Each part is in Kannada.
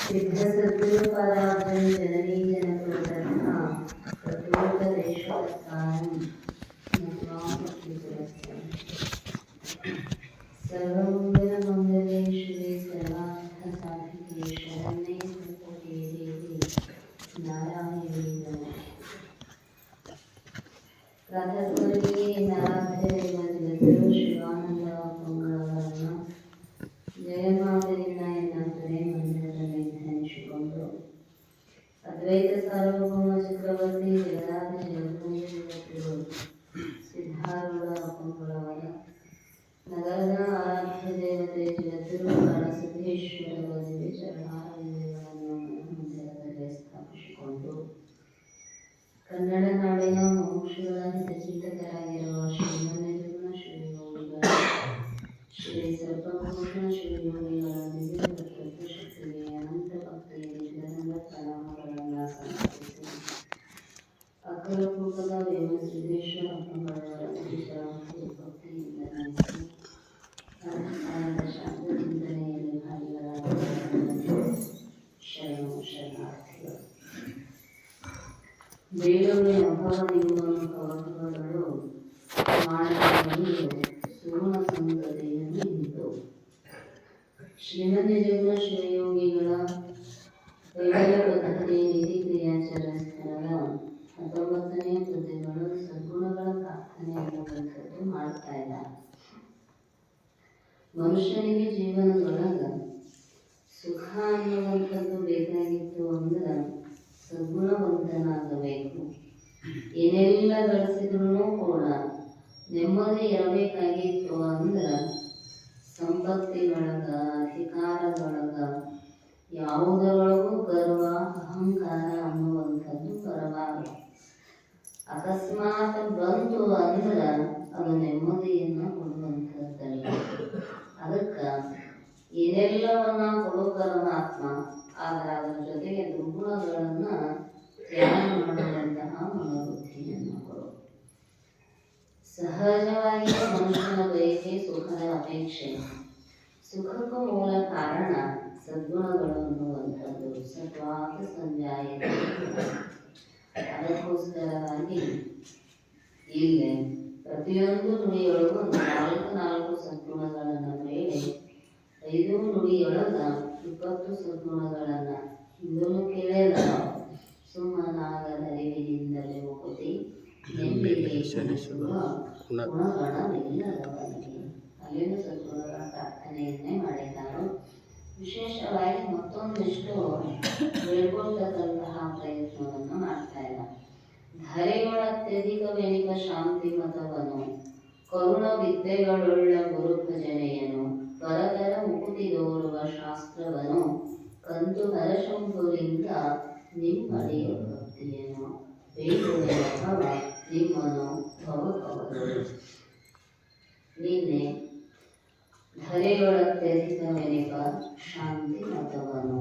सिद्धसद्गुरुपदाब्जं जननी जनतोतथा तत्त्वोपदेशप्रस्थानं नत्वामृतपुरस्सरम् सर्वमङ्गलमङ्गले शिवे सर्वार्थसाधिके शरण्ये त्र्यम्बके देवी नारायणी नमोस्तुते। ಪ್ರಾತಃಪೂರ್ವಕ್ಕೆ ನರಾಧರೆಯ ಜಗದ್ಗುರು ಶಿವಾನಂದ ಮಂಗಳವರನ್ನ ಜಯಮಾತೆಯಿಂದ ಎನ್ನತ್ತದೆ ಮಂದಿರದಲ್ಲಿ ಧ್ಯಾನಿಸಿಕೊಂಡು ಅದ್ವೈತ ಸಾರ್ವಭೌಮ ಚಕ್ರವರ್ತಿ ಜಗದಾದ ಜಗದ್ಗುರು ಜಗದ್ಗುರು ಸಿದ್ಧಾರೂಢ ಮಂಗಳವರ ನಗರದ ಆರಾಧ್ಯ ದೇವತೆ ಜಗದ್ಗುರು ಕಾಳಸಿದ್ದೇಶ್ವರ ಬದಿಗೆ ಚರಣಾರವಿಂದಗಳನ್ನು ಮಂದಿರದಲ್ಲಿ ಸ್ಥಾಪಿಸಿಕೊಂಡು ಕನ್ನಡ ನಾಡಿನ ಮೋಕ್ಷಗಳ ಹಿತಚಿಂತಕರಾಗಿರುವ ಶ್ರೀಮನ್ಯಜುಗ್ನ ಶ್ರೀಯೋಗಿಗಳ ಶ್ರೀ ಸರ್ವಭೂಷಣ ಶ್ರೀಯೋಗಿಗಳ ದಿವ್ಯ ತತ್ವಶಕ್ತಿಗೆ ಅನಂತ ಭಕ್ತಿಯ ನಿಜಾನಂದ ಪ್ರಣಾಮಗಳನ್ನು ಸಮರ್ಪಿಸಿ ಅಕ್ಕಲಕೂಟದ ವೇಮಸಿದ್ದೇಶ್ವರ ಅಪ್ಪಂಗಳವರ ಭಕ್ತಿಯಿಂದ ನಮಿಸಿ ಅನಂತಾನಂದ ಶಾಂತ ಚಿಂತನೆಯಲ್ಲಿ ಭಾಗಿಗಳಾದ ಶರಣಾರ್ಥಿಗಳು. ಬೇಡೊಮ್ಮೆ ಅಭಾವನೆಂಬನ್ನು ಕವಟಗಳು ಮಾಡಲು ಸುಗುಣ ಸಂಗತಿಯನ್ನು ಇದ್ದು ಶ್ರೀಮನ್ಯಜುಗ್ನ ಶಿವಯೋಗಿಗಳ ಕೈವಲ್ಯ ಪದ್ಧತಿ ನೀತಿ ಕ್ರಿಯಾಚಾರ ಸ್ಥಳದ 19ನೇ ಕೃತಿಗಳು ಸದ್ಗುಣಗಳ ಪ್ರಾರ್ಥನೆ ಅನ್ನುವಂಥದ್ದು ಮಾಡ್ತಾ ಇದ್ದಾರೆ. ಮನುಷ್ಯನಿಗೆ ಜೀವನದೊಳಗ ಸುಖ ಅನ್ನುವಂಥದ್ದು ಬೇಕಾಗಿತ್ತು ಅಂದ್ರೆ ಸದ್ಗುಣವಂತನಾಗಬೇಕು. ಏನೆಲ್ಲ ಗಳಿಸಿದ್ರು ಕೂಡ ನೆಮ್ಮದಿ ಇರಬೇಕಾಗಿತ್ತು ಅಂದ್ರೆ ಸಂಪತ್ತಿನೊಳಗ ಅಧಿಕಾರದೊಳಗ ಯಾವುದರೊಳಗೂ ಗರ್ವ ಅಹಂಕಾರ ಅನ್ನುವಂಥದ್ದು ಬರಬಾರದು. ಅಕಸ್ಮಾತ್ ಬಂತು ಅಂದ್ರೆ ಅದು ನೆಮ್ಮದಿಯನ್ನು ಕೊಡುವಂಥದ್ದಲ್ಲ. ಅದಕ್ಕೆ ಏನೆಲ್ಲವನ್ನ ಕೊಡು ಪರಮಾತ್ಮ, ಆದರೆ ಅದರ ಜೊತೆಗೆ ದುರ್ಗುಣಗಳನ್ನ ತ್ಯಾಗ ಮಾಡುವಂತಹ ಮನೋಬುದ್ಧಿಯನ್ನು ಕೊಡು. ಸಹಜವಾಗಿ ಮನುಷ್ಯನ ಬಯಕೆ ಸುಖದ ಅಪೇಕ್ಷೆ. ಸುಖಕ್ಕೂ ಮೂಲ ಕಾರಣ ಸದ್ಗುಣಗಳು ಅನ್ನುವಂಥದ್ದು ಸತ್ವಾದ ಸಂಜಾಯತೆ. ಅದಕ್ಕೋಸ್ಕರವಾಗಿ ಇಲ್ಲಿ ಪ್ರತಿಯೊಂದು ನುಡಿಯೊಳಗೂ 4 ಸದ್ಗುಣಗಳನ್ನು ಮೇಲೆ 5 ನುಡಿಯೊಳಗ 20 ಸದ್ಗುಣಗಳನ್ನು ಹಿಂದೂ ಕೇಳಿದ ಸುಮ್ಮನಾಗದರಿವಿನಿಂದಲೇ ಮುಕುತಿ ನೆಂದಿಗೆ ಗುಣಗಣವಿಲ್ಲದವನಿಗೆ ಅಲ್ಲಿನ ಸದ್ಗುಣಗಳ ಪ್ರಾರ್ಥನೆಯನ್ನೇ ಮಾಡಿದ್ದಾರೆ. ವಿಶೇಷವಾಗಿ ಮತ್ತೊಂದಿಷ್ಟು ಬೆಳ್ಕೊಳ್ತಕ್ಕಂತಹ ಪ್ರಯತ್ನವನ್ನು ಮಾಡ್ತಾ ಇದ್ದಾರೆ. ಧರೆಯೊಳತ್ಯಧಿಕವೆನಿಕ ಶಾಂತಿ ಮತವನು ಕರುಣ ವಿದ್ಯೆಗಳುಳ್ಳ ಗುರು ಭಜನೆಯನು ಪರತರ ಮುಕುತಿ ದೋರುವ ಶಾಸ್ತ್ರವನು ಕಂತು ಹರಶಂಭುಲಿಂಗ ನಿಮ್ಮಡಿಯ ಭಕ್ತಿಯನು ಬೇಡುವೆ ಭವ ನಿಮ್ಮನು ಭವಕವರು. ನಿನ್ನೆ ಧರೆಯೊಳತ್ಯಧಿಕವೆನಿಕ ಶಾಂತಿ ಮತವನು.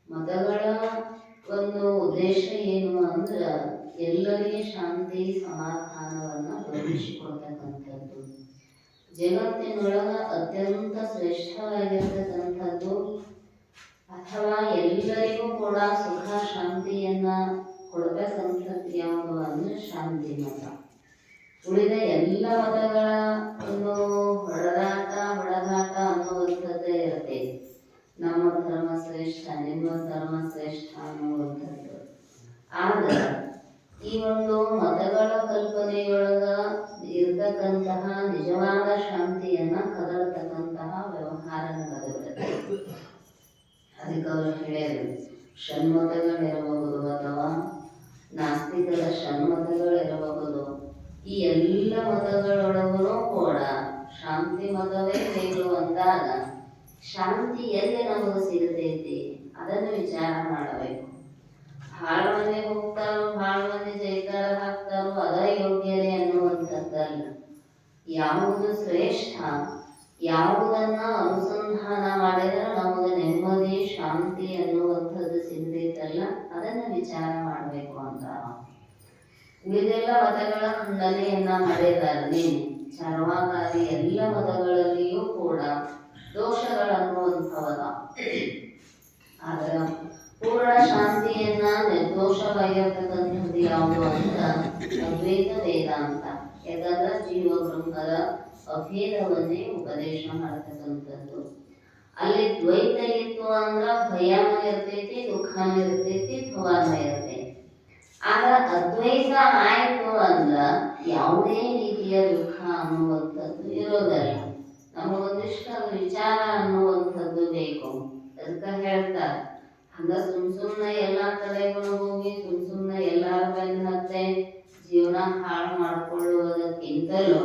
ಮತಗಳ ಒಂದು ಉದ್ದೇಶ ಏನು ಅಂದ್ರೆ ಎಲ್ಲರಿಗೆ ಶಾಂತಿ ಸಮಾಧಾನವನ್ನು ಒದಗಿಸಿಕೊಡ್ತಕ್ಕಂಥದ್ದು. ಜಗತ್ತಿನೊಳಗ ಅತ್ಯಂತ ಶ್ರೇಷ್ಠವಾಗಿರ್ತಕ್ಕಂಥದ್ದು ಅಥವಾ ಎಲ್ಲರಿಗೂ ಕೂಡ ಸುಖ ಶಾಂತಿಯನ್ನ ಕೊಡ್ತಕ್ಕಂಥದ್ದು ಯಾವುದು ಅಂದ್ರೆ ಶಾಂತಿ ಮತ. ಉಳಿದ ಎಲ್ಲ ಮತಗಳ ಒಂದು ಹೊಡೆದಾಟ ಅನ್ನುವಂಥದ್ದೇ ಇರುತ್ತೆ. ನಮ್ಮ ಧರ್ಮ ಶ್ರೇಷ್ಠ, ನಿಮ್ಮ ಧರ್ಮ ಶ್ರೇಷ್ಠ ಅನ್ನುವಂಥದ್ದು. ಆದ್ರೆ ಈ ಒಂದು ಮತಗಳ ಕಲ್ಪನೆಯೊಳಗ ಇರ್ತಕ್ಕಂತಹ ನಿಜವಾದ ಶಾಂತಿಯನ್ನ ಕದಡ್ತಕ್ಕಂತಹ ವ್ಯವಹಾರ ನಡೆದಿರುತ್ತೆ. ಅದಕ್ಕೆ ಅವರು ಹೇಳಿದ್ರು, ಷಣ್ಮತಗಳಿರಬಹುದು ಅಥವಾ ನಾಸ್ತಿಕದ ಷಣ್ಮತಗಳಿರಬಹುದು. ಈ ಎಲ್ಲ ಮತಗಳೊಳಗೂ ಕೂಡ ಶಾಂತಿ ಮತವೇ ಬೇಕು ಅಂದಾಗ ಶಾಂತಿ ಎಲ್ಲಿ ನಮಗೆ ಸಿಗತೈತಿ ಅದನ್ನು ವಿಚಾರ ಮಾಡಬೇಕು. ಭಾಳ ಮಂದಿ ಹೋಗ್ತಾರೋ, ಭಾಳ ಮಂದಿ ಜೈಕಾರ ಹಾಕ್ತಾರೋ ಅದ ಯೋಗ್ಯತೆ ಅನ್ನುವಂಥದ್ದಲ್ಲ. ಯಾವುದು ಶ್ರೇಷ್ಠ, ಯಾವುದನ್ನ ಅನುಸಂಧಾನ ಮಾಡಿದ್ರೆ ನಮಗೆ ನೆಮ್ಮದಿ ಶಾಂತಿ ಅನ್ನುವಂಥದ್ದು ಸಿಗತೈತಲ್ಲ ಅದನ್ನ ವಿಚಾರ ಮಾಡಬೇಕು ಅಂತ. ಉಳಿದೆಲ್ಲ ಮತಗಳ ಖಂಡನೆಯನ್ನ ಮಾಡಿದ್ದಾರೆ. ಚಾರ್ವಾಕಾದಿ ಎಲ್ಲ ಮತಗಳಲ್ಲಿಯೂ ಕೂಡ ಅಭೇದವನ್ನೇ ಉಪದೇಶ ಮಾಡ್ತಕ್ಕಂಥದ್ದು. ಅಲ್ಲಿ ದ್ವೈತ ಇತ್ತು ಅಂದ್ರ ಭಯನೂ ಇರ್ತೈತಿ, ದುಃಖನೂ ಇರ್ತೈತಿ, ಭವನೂ ಇರ್ತೈತಿ. ಆಗ ಅದ್ವೈತ ಆಯ್ತು ಅಂದ್ರ ಯಾವುದೇ ರೀತಿಯ ದುಃಖ ಅನ್ನುವಂಥದ್ದು ಇರೋದಲ್ಲ. ನಮಗೊಂದಿಷ್ಟು ವಿಚಾರ ಅನ್ನುವಂಥದ್ದು ಬೇಕು. ಅದಕ್ಕೆ ಹೇಳ್ತಾರೆ, ಹಂಗ ಸುಮ್ನೆ ಎಲ್ಲಾ ಕಡೆಗಳು ಹೋಗಿ ಸುಮ್ನೆ ಎಲ್ಲಾರ ಬೆನ್ನ ಹತ್ತೆ ಜೀವನ ಹಾಳು ಮಾಡಿಕೊಳ್ಳುವುದಕ್ಕಿಂತಲೂ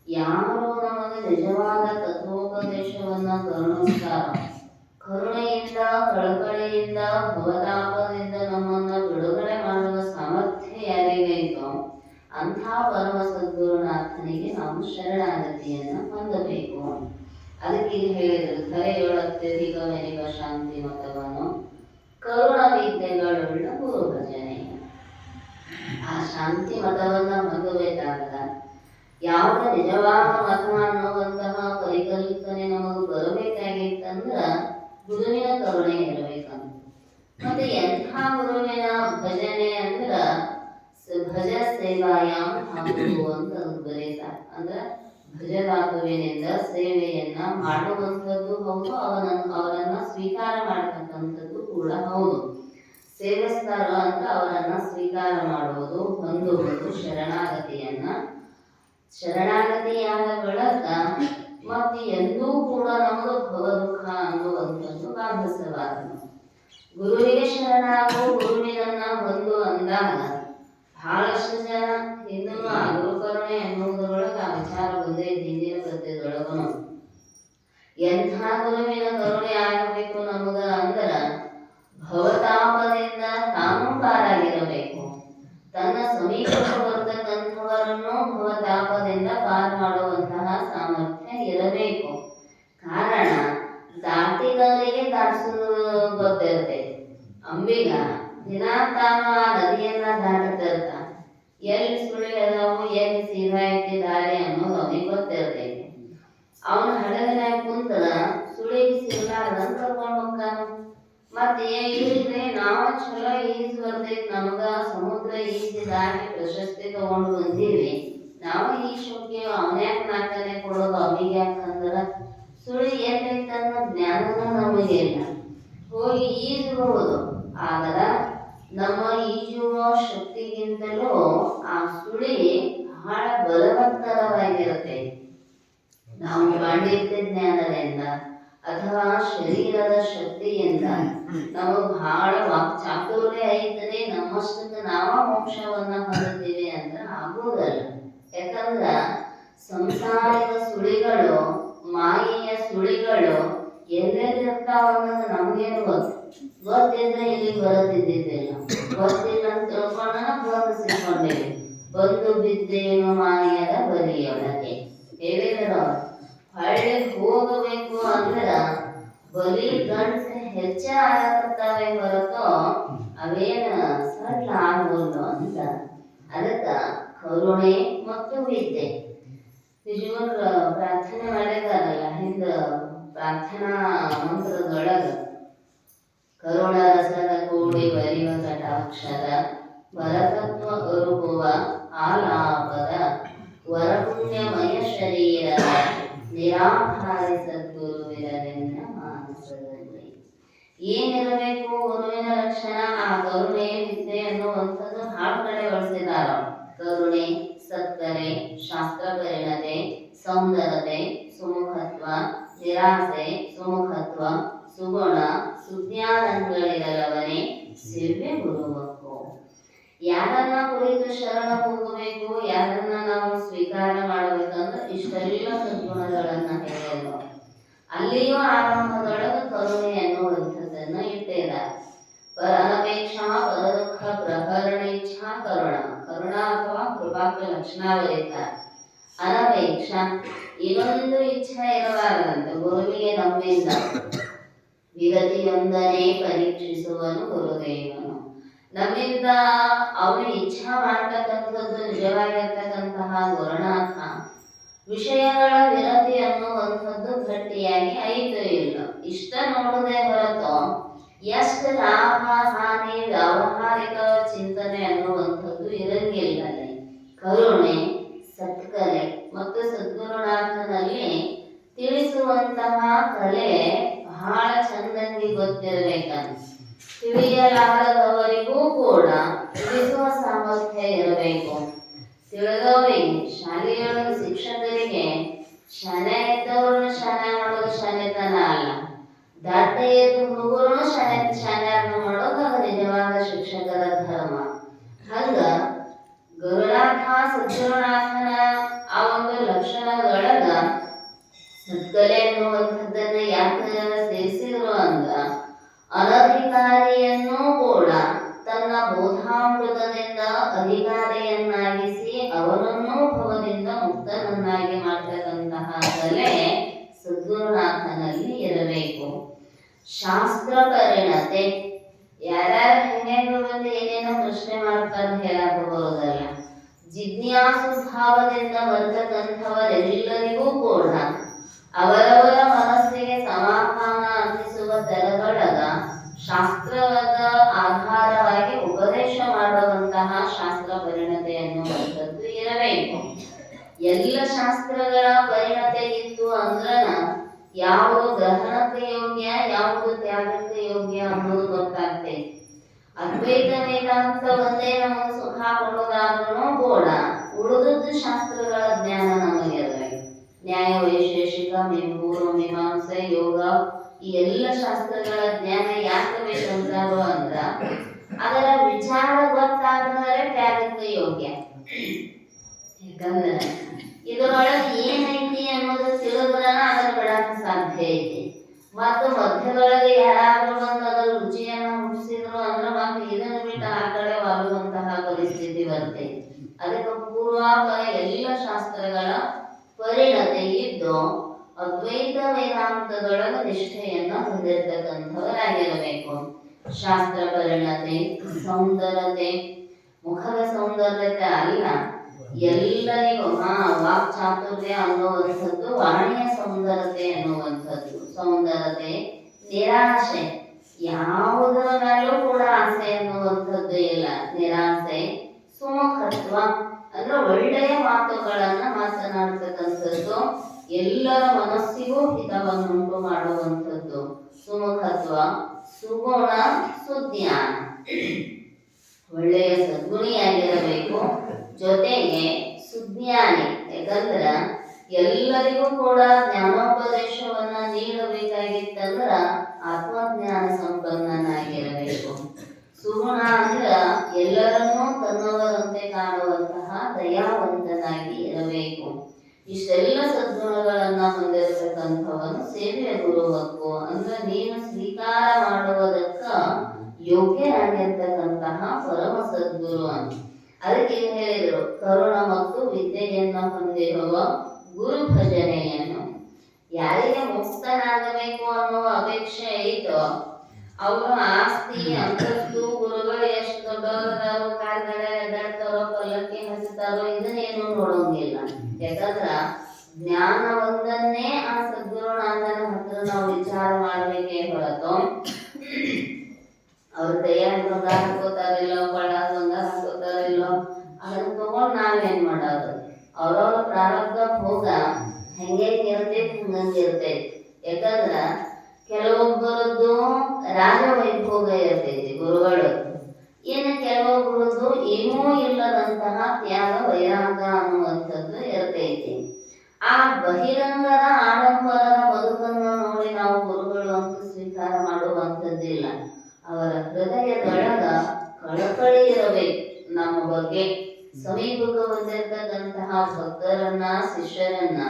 ಯಾರು ನಮಗೆ ನಿಜವಾದ ತತ್ವೋಪದೇಶವನ್ನ ಕರುಣಿಸ್ತಾರ, ಕರುಣೆಯಿಂದ ಕಳಕಳಿಯಿಂದ ಭವತಾಪದಿಂದ ನಮ್ಮನ್ನ ಬಿಡುಗಡೆ ಮಾಡುವ ಸಾಮರ್ಥ್ಯ ಯಾರಿಗೈತೋ ಅಂಥ ಪರಮ ಸದ್ಗುರುನಾಥನಿಗೆ ನಾವು ಶರಣಾಗತಿಯನ್ನ ಹೊಂದಬೇಕು. ಅದಕ್ಕೆ ಇದು ಹೇಳಿದ್ರು, ಧರೆಯೊಳತ್ಯಧಿಕವೆನಿವ ಶಾಂತಿ ಮತವನು ಕರುಣ ವಿದ್ಯೆಗಳುಳ್ಳ ಗುರು ಭಜನೆ. ಆ ಶಾಂತಿ ಮತವನ್ನ ಹೊಂದಬೇಕಾದ ಯಾವ ನಿಜವಾದ ಮತ ಅನ್ನುವಂತಹ ಪರಿಕಲ್ಪನೆ ನಮಗೆ ಬರಬೇಕಾಗಿತ್ತಂದ್ರ ಗುರುವಿನ ಕರುಣೆ ಇರಬೇಕಂತ. ಮತ್ತೆ ಎಂಥ ಗುರುವಿನ ಭಜನೆ ಅಂದ್ರ ಭಜ ಸೇವಾಯಾಮ್ ಹಾಕುವು ಅಂತ ಬರೀತಾರೆ. ಅಂದ್ರ ಭಜಧಾತುವಿನಿಂದ ಸೇವೆಯನ್ನ ಮಾಡುವಂಥದ್ದು ಹೌದು, ಅವರನ್ನ ಸ್ವೀಕಾರ ಮಾಡತಕ್ಕಂಥದ್ದು ಕೂಡ ಹೌದು. ಸೇವಿಸ್ತಾರ ಅಂತ ಅವರನ್ನ ಸ್ವೀಕಾರ ಮಾಡುವುದು, ಹೊಂದುವುದು ಶರಣಾಗತಿಯನ್ನ. ಶರಣಾಗತಿಯಾದ ಬಳಿಕ ಮತ್ತೆ ಎಂದೂ ಕೂಡ ನಮಗೆ ಭವ ದುಃಖ ಅನ್ನುವಂಥದ್ದು ಬಾಧಿಸಬಾರದು. ಗುರುವಿಗೆ ಶರಣಾಗು, ಗುರುವಿನನ್ನ ಹೊಂದು ಅಂದಾಗ ಬಹಳಷ್ಟು ಜನ ಇನ್ನೂ ಆ ಗುರುಕರುಣೆ ಎನ್ನುವುದರೊಳಗೆ ಆ ವಿಚಾರ ಬಂದೇ ಹಿಂದಿನ ಗದ್ಯದೊಳಗನು. ಎಂಥ ಗುರುವಿನ ಕರುಣೆ ಆಗಬೇಕು ನಮಗ ಅಂದ್ರ ಭವತಾಪದಿಂದ ತಾನೂ ಪಾರಾಗಿರಬೇಕು, ತನ್ನ ಸಮೀಪಕ್ಕೆ ಬರ್ತಕ್ಕಂಥವರನ್ನು ಭವತಾಪದಿಂದ ಪಾರು ಮಾಡುವಂತಹ ಸಾಮರ್ಥ್ಯ ಇರಬೇಕು. ಕಾರಣ ದಾಟಿದವರಿಗೆ ದಾಟಿಸುವುದು ಗೊತ್ತಿರ್ತೈತಿ. ಅಂಬಿಗ ದಿನ ತಾನು ಆ ನದಿಯನ್ನ ದಾಟತಿರ್ತ, ಎಲ್ಲಿ ಸುಳಿ ಅದಾವು ಎಲ್ಲಿ ಸೀದಾ ಐತಿ ದಾರಿ ಅನ್ನೋದು ಅವನಿಗೆ ಗೊತ್ತಿರ್ತೈತಿ. ಅವನ ಹಡಗನಾಗ ಕುಂತರ ಸುಳಿಗೆ ಸಿಗಲಾರ್ದಂತ ಕರ್ಕೊಂಡು ಹೋಗ್ತಾನ. ಮತ್ತೆ ಈಜ್ರೆ ನಾವು ಚಲೋ ಈಜ್ ಬರ್ತೈತಿ, ನಮಗ ಸಮುದ್ರ ಈಜಿ ದಾಟಿ ಪ್ರಶಸ್ತಿ ತಗೊಂಡು ಬಂದೀವಿ, ನಾವು ಈಜೋಕೆ ಅವನ್ಯಾಕ ನಾಲ್ಕನೇ ಕೊಡೋದು ಅವನಿಗೆ ಯಾಕಂದ್ರ ಸುಳಿ ಎಲ್ಲೈತೆ ಅನ್ನೋ ಜ್ಞಾನನೂ ನಮಗೆ ಇಲ್ಲ. ಹೋಗಿ ಈಜಬಹುದು, ಆದ್ರ ನಮ್ಮ ಈಜುವ ಶಕ್ತಿಗಿಂತಲೂ ಆ ಸುಳಿ ಬಹಳ ಬಲವತ್ತರವಾಗಿರುತ್ತೆ. ನಾವು ಪಾಂಡಿತ್ಯ ಜ್ಞಾನದಿಂದ ಅಥವಾ ಶರೀರದ ಶಕ್ತಿಯಿಂದ ನಮಗೆ ಬಹಳ ಚಾತುರ್ಯ ಐತದೆ, ನಮ್ಮಷ್ಟಕ್ಕೆ ನಾವ ಮೋಕ್ಷವನ್ನ ಹೊಂದುತ್ತೀವಿ ಅಂದ್ರೆ ಆಗುವುದಲ್ಲ. ಯಾಕಂದ್ರ ಸಂಸಾರಿಕ ಸುಳಿಗಳು, ಮಾಯೆಯ ಸುಳಿಗಳು ಎಲ್ಲೆಲ್ಲಿರ್ತಾವ ಅನ್ನೋದು ನಮಗೇನು ಗೊತ್ತಿದ್ರೆ ಇಲ್ಲಿ ಬರುತ್ತಿದ್ದಿದ್ದಿಲ್ಲ. ಗೊತ್ತಿಲ್ಲ ಅಂತ ತಿಳ್ಕೊಂಡ ಬಂದು ಸಿಕ್ಕೊಂಡೇವೆ, ಬಂದು ಬಿದ್ದೇನು ಮಾಯದ ಬಲಿಯೊಳಗೆ ಹೇಳಿದ್ರು. ಹಳ್ಳಿ ಹೋಗಬೇಕು ಅಂದ್ರ ಬಲಿ ಗಂಟೆ ಹೆಚ್ಚ ಆಗತ್ತಾವೆ ಹೊರತು ಅವೇನ ಸಡ್ಲ ಆಗೋದು ಅಂತ. ಅದಕ್ಕ ಕರುಣೆ ಮತ್ತು ವಿದ್ಯೆ ನಿಜವಾಗ್ಲ ಪ್ರಾರ್ಥನೆ ಮಾಡಿದಾರಲ್ಲ ಹಿಂದ ಪ್ರಾರ್ಥನಾ ಮಂತ್ರದೊಳಗ, ಕರುಣ ರಸದ ಕೂಡಿ ಬರಿವ ಕಟಾಕ್ಷರ ವರತತ್ವ ಅರುಹುವ ಆಲಾಪದ ವರಪುಣ್ಯಮಯ ಶರೀರದ ನಿರಾಧಾರಿ ಸದ್ಗುರುವಿರಲೆನ್ನ ಮಾನಸದಲ್ಲಿ. ಏನಿರಬೇಕು ಗುರುವಿನ ಲಕ್ಷಣ? ಆ ಕರುಣೆ ವಿದ್ಯೆ ಅನ್ನುವಂಥದ್ದು ಹಾಡು ಕಡೆ ಬಳಸಿದಾರ. ಕರುಣೆ, ಸತ್ಕರೆ, ಶಾಸ್ತ್ರ ಪರಿಣತೆ, ಸೌಂದರ್ಯತೆ, ಸುಮುಖತ್ವ, ನಿರಾಸೆ, ಸುಮುಖತ್ವ, ಸುಗುಣ, ಸುಜ್ಞಾನಗಳಿರಲವನೇ ಸೇವೆ ಗುರುವಕ್ಕೋ. ಯಾರನ್ನ ಕುರಿತು ಶರಣ ಹೋಗಬೇಕು, ಯಾರನ್ನ ನಾವು ಸ್ವೀಕಾರ ಮಾಡಬೇಕಂದ್ರೆ ಇಷ್ಟೆಲ್ಲ ಸದ್ಗುಣಗಳನ್ನ ಹೇಳಿದ್ರು. ಅಲ್ಲಿಯೂ ಆರಂಭದೊಳಗ ಕರುಣೆ ಅನ್ನುವಂಥದ್ದನ್ನ ಇಟ್ಟಿದ್ದಾರೆ. ಅನಪೇಕ್ಷಾ ಪರದುಃಖ ಪ್ರಕರಣ ಇಚ್ಛಾ ಕರುಣ, ಕರುಣ ಅಥವಾ ಕೃಪಾಕ ಲಕ್ಷಣಾವಲಿತ. ಅನಪೇಕ್ಷ ಇನ್ನೊಂದು ಇಚ್ಛೆ ಇರಬಾರದಂತ ಗುರುವಿಗೆ ನಮ್ಮಿಂದ. ವಿಗತಿಯೊಂದನೇ ಪರೀಕ್ಷಿಸುವನು ಗುರುದೇವನು. ನಮ್ಮಿಂದ ಅವನು ಇಚ್ಛಾ ಮಾಡ್ತಕ್ಕಂಥದ್ದು ನಿಜವಾಗಿರ್ತಕ್ಕಂತಹ ಗುರುನಾಥ. ವಿಷಯಗಳ ವಿರತಿ ಅನ್ನುವಂಥದ್ದು ಗಟ್ಟಿಯಾಗಿ ಐದು ಇಲ್ಲ. ಇಷ್ಟ ನೋಡುವುದೇ ಹೊರತು ಎಷ್ಟು ಲಾಭ ಹಾನಿ ವ್ಯಾವಹಾರಿಕ ಚಿಂತನೆ ಅನ್ನುವಂಥದ್ದು ಇರಂಗಿಲ್ಲ. ಕರುಣೆ, ಸತ್ಕರೆ ಮತ್ತು ಸದ್ಗುರುನಾಥ ತಿಳಿಸುವಂತಹ ಕಲೆ ಬಹಳ ಚಂದಂಗಿ ಗೊತ್ತಿರಬೇಕಂತ. ತಿಳಿಯಲಾರದವರಿಗೂ ಕೂಡ ತಿಳಿಸುವ ಸಾಮರ್ಥ್ಯ ಇರಬೇಕು. ತಿಳಿದವರಿಗೆ ಶಾಲೆಯೊಳಗೆ ಶಿಕ್ಷಕರಿಗೆ ಶಾಲೆ ಇದ್ದವ್ರನ್ನ ಶಾಲೆ ಮಾಡೋದು ಶಾಲೆತನ ಅಲ್ಲ. ದಾಟ ಎದ್ದು ಹುಡುಗರನ್ನು ಶಾಲೆಯನ್ನು ಮಾಡೋದು ಅದು ನಿಜವಾದ ಶಿಕ್ಷಕರ ಧರ್ಮ. ಹಂಗ ಗುರುನಾಥ ಸದ್ಗುರುನಾಥನ ಆ ಒಂದು ಲಕ್ಷಣಗಳನ್ನ ಸದ್ಕಲೆ ಎನ್ನುವಂಥದ್ದನ್ನ ಯಾಕೆ ಸೇರಿಸಿದ್ರು ಅಂದ್ರ ಅನಧಿಕಾರಿಯನ್ನು ಕೂಡ ತನ್ನ ಬೋಧಾಮೃತದಿಂದ ಅಧಿಕಾರಿಯನ್ನಾಗಿಸಿ ಅವನನ್ನೂ ಭವದಿಂದ ಮುಕ್ತನನ್ನಾಗಿ ಮಾಡ್ತಕ್ಕಂತಹ ಕಲೆ ಸದ್ಗುರುನಾಥನಲ್ಲಿ ಇರಬೇಕು. ಶಾಸ್ತ್ರ ಪರಿಣತೆ ಯಾರ್ಯಾರು ಹೆಂಗೆ ಬಂದು ಏನೇನೋ ಪ್ರಶ್ನೆ ಮಾಡ್ತಾರೆ ಹೇಳಕ ಬರೋದಲ್ಲ. ಜಿಜ್ಞಾಸು ಭಾವದಿಂದ ಬರ್ತಕ್ಕಂಥವರೆಲ್ಲರಿಗೂ ಕೂಡ ಅವರವರ ಮನಸ್ಸಿಗೆ ಸಮಾಧಾನ ಅನ್ನಿಸುವ ತೆರದೊಳಗ ಶಾಸ್ತ್ರದ ಆಧಾರವಾಗಿ ಉಪದೇಶ ಮಾಡುವಂತಹ ಶಾಸ್ತ್ರ ಪರಿಣತೆ ಅನ್ನುವಂಥದ್ದು ಇರಬೇಕು. ಎಲ್ಲ ಶಾಸ್ತ್ರಗಳ ಪರಿಣತೆ ಇತ್ತು ಅಂದ್ರ ಯಾವುದು ಗ್ರಹಣಕ್ಕೆ ಯೋಗ್ಯ, ಯಾವುದು ತ್ಯಾಗಕ್ಕೆ ಯೋಗ್ಯ ಅನ್ನೋದು ಗೊತ್ತಾಗ್ತೈತಿ. ಅದ್ವೈತ ವೇದಾಂತ ಒಂದೇ ನಮಗೆ ಸುಖ ಕೊಡೋದಾದ್ರೂ ಕೂಡ ಉಳಿದದ್ದು ಶಾಸ್ತ್ರಗಳ ಜ್ಞಾನ ನಮಗೆ ಇರಬೇಕು. ನ್ಯಾಯ, ವೈಶೇಷಿಕ, ಪೂರ್ವ ಮೀಮಾಂಸೆ, ಯೋಗ ಈ ಎಲ್ಲ ಶಾಸ್ತ್ರಗಳ ಜ್ಞಾನ ಯಾಕೆ ಬೇಕಂತಾರೋ ಅಂದ್ರ ಅದರ ವಿಚಾರ ಗೊತ್ತಾದ್ರೆ ತ್ಯಾಗಕ್ಕೆ ಯೋಗ್ಯ. ಯಾಕಂದ್ರೆ ಇದರೊಳಗೆ ಏನೈತಿ ಅನ್ನೋದು ತಿಳಿದ್ರ ಅದನ್ನ ಬಿಡಕ್ಕೆ ಸಾಧ್ಯ ಐತಿ. ಮತ್ತು ಮಧ್ಯದೊಳಗೆ ಯಾರಾದ್ರೂ ಬಂದು ಅದರ ರುಚಿಯನ್ನ ಹುಟ್ಟಿಸಿದ್ರು ಅಂದ್ರೆ ಮತ್ತೆ ಇದನ್ನ ಬಿಟ್ಟು ಆ ಕಡೆ ವಾಲುವಂತಹ ಪರಿಸ್ಥಿತಿ ಬರ್ತೈತಿ. ಅದಕ್ಕೆ ಪೂರ್ವಾಪರ ಎಲ್ಲ ಶಾಸ್ತ್ರಗಳ ಪರಿಣತೆ ಇದ್ದು ಅದ್ವೈತ ವೇದಾಂತದೊಳಗ ನಿಷ್ಠೆಯನ್ನ ಹೊಂದಿರತಕ್ಕಂಥವರಾಗಿರಬೇಕು. ಶಾಸ್ತ್ರ ಪರಿಣತೆ, ಸೌಂದರ್ಯತೆ, ಮುಖದ ಸೌಂದರ್ಯತೆ ಅಲ್ಲ, ಎಲ್ಲರಿಗೂ ವಾಕ್ ಚಾತುರ್ಯ ಅನ್ನುವಂಥದ್ದು ವಾಣಿಯ ಸೌಂದರ್ಯತೆ ಅನ್ನುವಂಥದ್ದು. ಸೌಂದರ್ಯತೆ, ನಿರಾಶೆ, ಯಾವುದರ ಮೇಲೂ ಕೂಡ ಆಸೆ ಅನ್ನುವಂಥದ್ದು ಇಲ್ಲ. ನಿರಾಸೆ, ಸುಮುಖತ್ವ ಅಂದ್ರೆ ಒಳ್ಳೆಯ ಮಾತುಗಳನ್ನ ಮಾತನಾಡ್ತಕ್ಕಂಥದ್ದು, ಎಲ್ಲರ ಮನಸ್ಸಿಗೂ ಹಿತವನ್ನುಂಟು ಮಾಡುವಂಥದ್ದು. ಸುಮುಖತ್ವ, ಸುಗುಣ, ಸುಜ್ಞಾನ, ಒಳ್ಳೆಯ ಸದ್ಗುಣಿಯಾಗಿರಬೇಕು. ಜೊತೆಗೆ ಸುಜ್ಞಾನಿ, ಯಾಕಂದ್ರ ಎಲ್ಲರಿಗೂ ಕೂಡ ಜ್ಞಾನೋಪದೇಶವನ್ನ ನೀಡಬೇಕಾಗಿತ್ತಂದ್ರ ಆತ್ಮಜ್ಞಾನ ಸಂಪನ್ನನಾಗಿರಬೇಕು. ಸುಗುಣ ಅಂದ್ರ ಎಲ್ಲರನ್ನೂ ತನ್ನವರಂತೆ ಕಾಣುವಂತಹ ದಯಾವಂತನಾಗಿ ಇರಬೇಕು. ಇಷ್ಟೆಲ್ಲ ಸದ್ಗುಣಗಳನ್ನ ಹೊಂದಿರತಕ್ಕಂಥವನು ಸೇವೆಯ ಗುರುವಕ್ಕು ಅಂದ್ರೆ ನೀನು ಸ್ವೀಕಾರ ಮಾಡುವುದಕ್ಕ ಯೋಗ್ಯರಾಗಿರ್ತಕ್ಕಂತಹ ಪರಮ ಸದ್ಗುರು ಅಂತ. ಅದಕ್ಕೆ ಹೇಳಿದರು, ಕರುಣ ಮತ್ತು ವಿದ್ಯೆಯನ್ನ ಹೊಂದಿರುವ ಗುರು ಭಜನೆಯನ್ನು. ಯಾರಿಗೆ ಮುಕ್ತನಾಗಬೇಕು ಅನ್ನುವ ಅಪೇಕ್ಷೆ ಐತೋ ಅವರು ಆಸ್ತಿ, ಅಂತಸ್ತು, ಗುರುಗಳು ಎಷ್ಟು ದೊಡ್ಡವರಾರೋ, ಕಾರ್ಗಡೆ ಎದ್ದಾಡ್ತಾರೋ, ಪಲ್ಲಕ್ಕಿ ಹಚ್ಚುತ್ತಾರೋ ಇದನ್ನೇನು ನೋಡೋಂಗಿಲ್ಲ. ಯಾಕಂದ್ರ ಜ್ಞಾನ ಒಂದನ್ನೇ ಆ ಸದ್ಗುರುನಾಥನ ಹತ್ರ ನಾವು ವಿಚಾರ ಮಾಡ್ಬೇಕೇ ಹೊರತು ಅವ್ರ ಕೈಯಾಗ ಬಂಗಾರ ಹಾಕೋತಾರಿಲ್ಲೋ, ಕೊಳ್ಳಾಗ ಬಂಗಾರ ಹಾಕೋತಾರಿಲ್ಲೋ ಅದನ್ನ ತಗೊಂಡ್ ನಾವೇನ್ ಮಾಡೋದು? ಅವ್ರವ್ರ ಪ್ರಾರಬ್ಧ ಭೋಗ ಹೆಂಗೆ ಇರ್ತೈತಿ ಹಂಗಂಗೆ ಇರ್ತೈತಿ. ಯಾಕಂದ್ರ ಕೆಲವೊಬ್ಬರದ್ದು ರಾಜ ವೈಭೋಗ ಇರ್ತೈತಿ ಗುರುಗಳು, ಇನ್ನು ಕೆಲವೊಬ್ಬರದ್ದು ಏನೂ ಇಲ್ಲದಂತಹ ತ್ಯಾಗ ವೈರಾಗ ಅನ್ನುವಂಥದ್ದು ಇರ್ತೈತಿ. ಆ ಬಹಿರಂಗದ ಆಡಂಬರದ ಬದುಕನ್ನು ನೋಡಿ ನಾವು ಗುರುಗಳು ಅಂತ ಸ್ವೀಕಾರ ಮಾಡುವಂಥದ್ದಿಲ್ಲ. ಅವರ ಹೃದಯದೊಳಗ ಕಳಕಳಿ ಇರಬೇಕು ನಮ್ಮ ಬಗ್ಗೆ. ಸಮೀಪಕ್ಕೆ ಬಂದಿರತಕ್ಕಂತಹ ಭಕ್ತರನ್ನ, ಶಿಷ್ಯರನ್ನ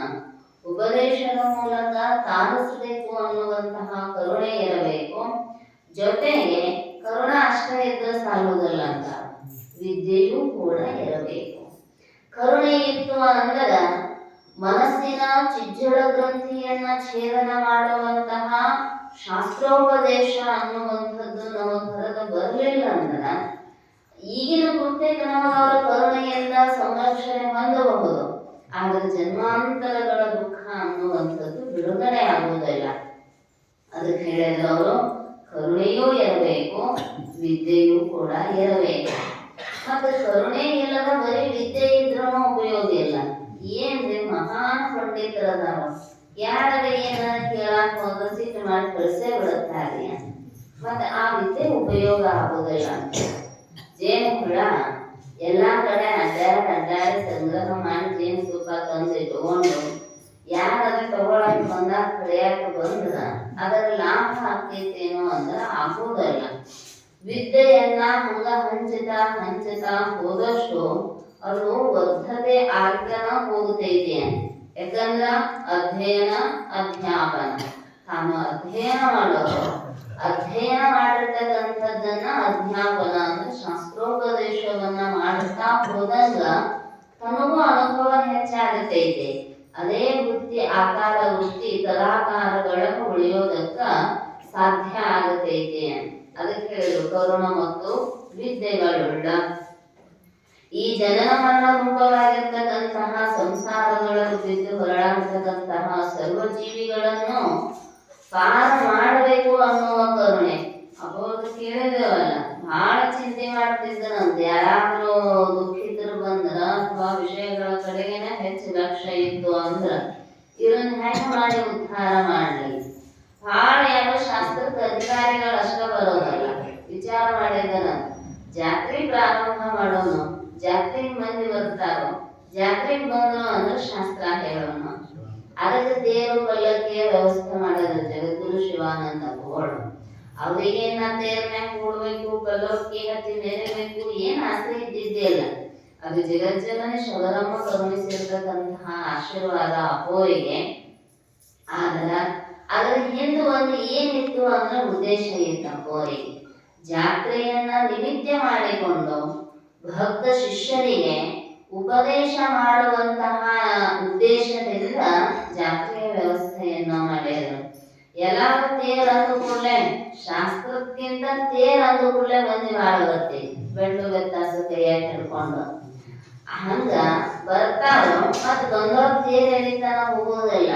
ಉಪದೇಶದ ಮೂಲಕ ತಾರಿಸಬೇಕು ಅನ್ನುವಂತಹ ಕರುಣೆ ಇರಬೇಕು. ಜೊತೆಗೆ ಕರುಣ ಅಷ್ಟೇ ಇದ್ರೆ ಸಾಲುವುದಲ್ಲ ಅಂತ, ವಿದ್ಯೆಯೂ ಕೂಡ ಇರಬೇಕು. ಕರುಣೆ ಇತ್ತು ಅಂದ್ರ ಮನಸ್ಸಿನ ಚಿಜ್ಜಳ ಗ್ರಂಥಿಯನ್ನ ಛೇದನ ಮಾಡುವಂತಹ ಶಾಸ್ತ್ರೋಪದೇಶ ಅನ್ನುವಂಥದ್ದು ನಮ್ಮ ಹೊರಗೆ ಬರಲಿಲ್ಲ ಅಂದ್ರ ಈಗಿನ ಕೃತ್ಯಗಳವರ ಕರುಣೆಯಿಂದ ಸಂರಕ್ಷಣೆ ಹೊಂದಬಹುದು, ಆದರೆ ಜನ್ಮಾಂತರಗಳ ದುಃಖ ಅನ್ನುವಂಥದ್ದು ಬಿಡುಗಡೆ ಆಗುವುದಿಲ್ಲ. ಅದಕ್ಕೆ ಹೇಳಿದವರು ಕರುಣೆಯೂ ಇರಬೇಕು, ವಿದ್ಯೆಯೂ ಕೂಡ ಇರಬೇಕು. ಮತ್ತೆ ಕರುಣೆ ಇಲ್ಲದ ಬರೀ ವಿದ್ಯೆ ಇದ್ರೂ ಉಪಯೋಗ ಇಲ್ಲ. ಏನ್ರಿ ಮಹಾನ್ ಪಂಡಿತರದಾರ, ಯಾರಾಗ ಏನ ಕೇಳಾಕ ಹೋದ್ರೆ ಸಿಟ್ಟು ಮಾಡಿ ಕಳಿಸೇ ಬಿಡುತ್ತಾರೆ. ಮತ್ತೆ ಆ ವಿದ್ಯೆ ಉಪಯೋಗ ಆಗೋದಿಲ್ಲ ಅಂತ ಜೇನು ಹುಳ ಎಲ್ಲಾ ಕಡೆ ಅಡ್ಡಾಡಿ ಸಂಗ್ರಹ ಮಾಡಿ ಜೇನು ತುಪ್ಪ ತಂದು ಇಟ್ಕೊಂಡು ಯಾರಾದ್ರೂ ತಗೊಳಕ್ ಬಂದಾಗ ಕಡಿಯಾಕ ಬಂದ್ರ ಅದರ ಲಾಭ ಆಗ್ತೈತೇನೋ ಅಂದ್ರ ಆಗೋದಲ್ಲ. ವಿದ್ಯೆಯನ್ನ ಹಂಗ ಹಂಚತಾ ಹೋದಷ್ಟು ಅದು ವರ್ಧತೆ ಆಗ್ತಾನ ಹೋಗ್ತೈತಿ. ಯಾಕಂದ್ರ ಅಧ್ಯಯನ ಅಧ್ಯಾಪನ, ತಾನು ಅಧ್ಯಯನ ಮಾಡಿರ್ತಕ್ಕಂಥದ್ದನ್ನ ಅಧ್ಯಾಪನ ಅಂದ್ರೆ ಶಾಸ್ತ್ರೋಪದೇಶವನ್ನ ಮಾಡುತ್ತಾ ಹೋದಾಗ ತನಗೂ ಅನುಭವ ಹೆಚ್ಚಾಗುತ್ತೈತೆ. ಅದೇ ವೃತ್ತಿ ಆಕಾರ ವೃತ್ತಿ ತದಾಕಾರಗಳನ್ನು ಉಳಿಯೋದಕ್ಕ ಸಾಧ್ಯ ಆಗುತ್ತೈತೆ. ಅದಕ್ಕೆ ಹೇಳಿದ್ರು ಕರುಣ ಮತ್ತು ವಿದ್ಯೆಗಳುಳ್ಳ ಈ ಜನನ ಮರಣ ರೂಪವಾಗಿರ್ತಕ್ಕಂತಹ ಸಂಸಾರಗಳನ್ನು ಬಿದ್ದು ಹೊರಡಾಡ್ತಕ್ಕಂತಹ ಸರ್ವ ಜೀವಿಗಳನ್ನು ಪಾರ ಮಾಡಬೇಕು ಅನ್ನುವ ಕರುಣೆ. ಅವಾಗ ಕೇಳಿದೇವಲ್ಲ, ಬಹಳ ಚಿಂತೆ ಮಾಡ್ತಿದ್ದನಂತೆ. ಯಾರಾದ್ರೂ ದುಃಖಿತರು ಬಂದ್ರ ಅಥವಾ ವಿಷಯಗಳ ಕಡೆಗೇನೆ ಹೆಚ್ಚು ಲಕ್ಷ್ಯ ಇತ್ತು ಅಂದ್ರ ಇವರನ್ನ ಹೆಂಗ ಮಾಡಿ ಉದ್ಧಾರ ಮಾಡ್ಲಿ. ಬಹಳ ಯಾವ ಶಾಸ್ತ್ರದ ಅಧಿಕಾರಿಗಳು ಅಷ್ಟ ಬರೋದಲ್ಲ, ವಿಚಾರ ಮಾಡಿದ್ದನ ಜಾತ್ರೆ ಪ್ರಾರಂಭ ಮಾಡೋನು, ಜಾತ್ರೆಗೆ ಮಂದಿ ಬರ್ತಾರೋ, ಜಾತ್ರೆಗೆ ಬಂದ್ರು ಅಂದ್ರೆ ಶಾಸ್ತ್ರ ಹೇಳೋಣ. ಅದಕ್ಕೆ ದೇವರು ಪಲ್ಲಕ್ಕಿಯ ವ್ಯವಸ್ಥೆ ಮಾಡೋದು ಜಗದ್ಗುರು ಶಿವಾನಂದ ಗೋಳು. ಅವರಿಗೆ ನಾ ದೇವ್ರನ್ಯಾಗ ಕೂಡ್ಬೇಕು, ಪಲ್ಲಕ್ಕಿ ಹತ್ತಿ ಮೇರೆಬೇಕು ಏನ್ ಆಸೆ ಇದ್ದಿದ್ದೇ ಇಲ್ಲ. ಅದು ಜಗಜ್ಜನನೇ ಶಬರಮ್ಮ ಕರುಣಿಸಿರ್ತಕ್ಕಂತಹ ಆಶೀರ್ವಾದ ಅಪ್ಪೋರಿಗೆ. ಆದ್ರ ಅದರ ಹಿಂದೆ ಒಂದು ಏನಿತ್ತು ಅಂದ್ರೆ ಉದ್ದೇಶ ಇತ್ತು ಅಪ್ಪೋರಿಗೆ. ಜಾತ್ರೆಯನ್ನ ನಿಮಿತ್ತ ಮಾಡಿಕೊಂಡು ಭಕ್ತ ಶಿಷ್ಯರಿಗೆ ಉಪದೇಶ ಮಾಡುವಂತಹ ಉದ್ದೇಶದಿಂದ ಜಾತ್ರೆಯ ವ್ಯವಸ್ಥೆಯನ್ನು ಮಾಡಿದರು. ಎಲ್ಲಾರು ತೇರ್ ಅಂದು ಕೂಡಲೇ ಶಾಸ್ತ್ರಕ್ಕಿಂತ ತೇರ್ ಅಂದು ಕೂಡಲೇ ಮಂದಿ ಬಾಳುತ್ತೆ. ಬೆಳ್ಳು ಬೆತ್ತಾಸ ಕೈಯಾಗಿ ಹಿಡ್ಕೊಂಡು ಹಂಗ ಬರ್ತಾರೋ ಮತ್ ಬಂದವ್ರು ತೇರ್ ಎಳಿತಾನ ಹೋಗೋದಿಲ್ಲ.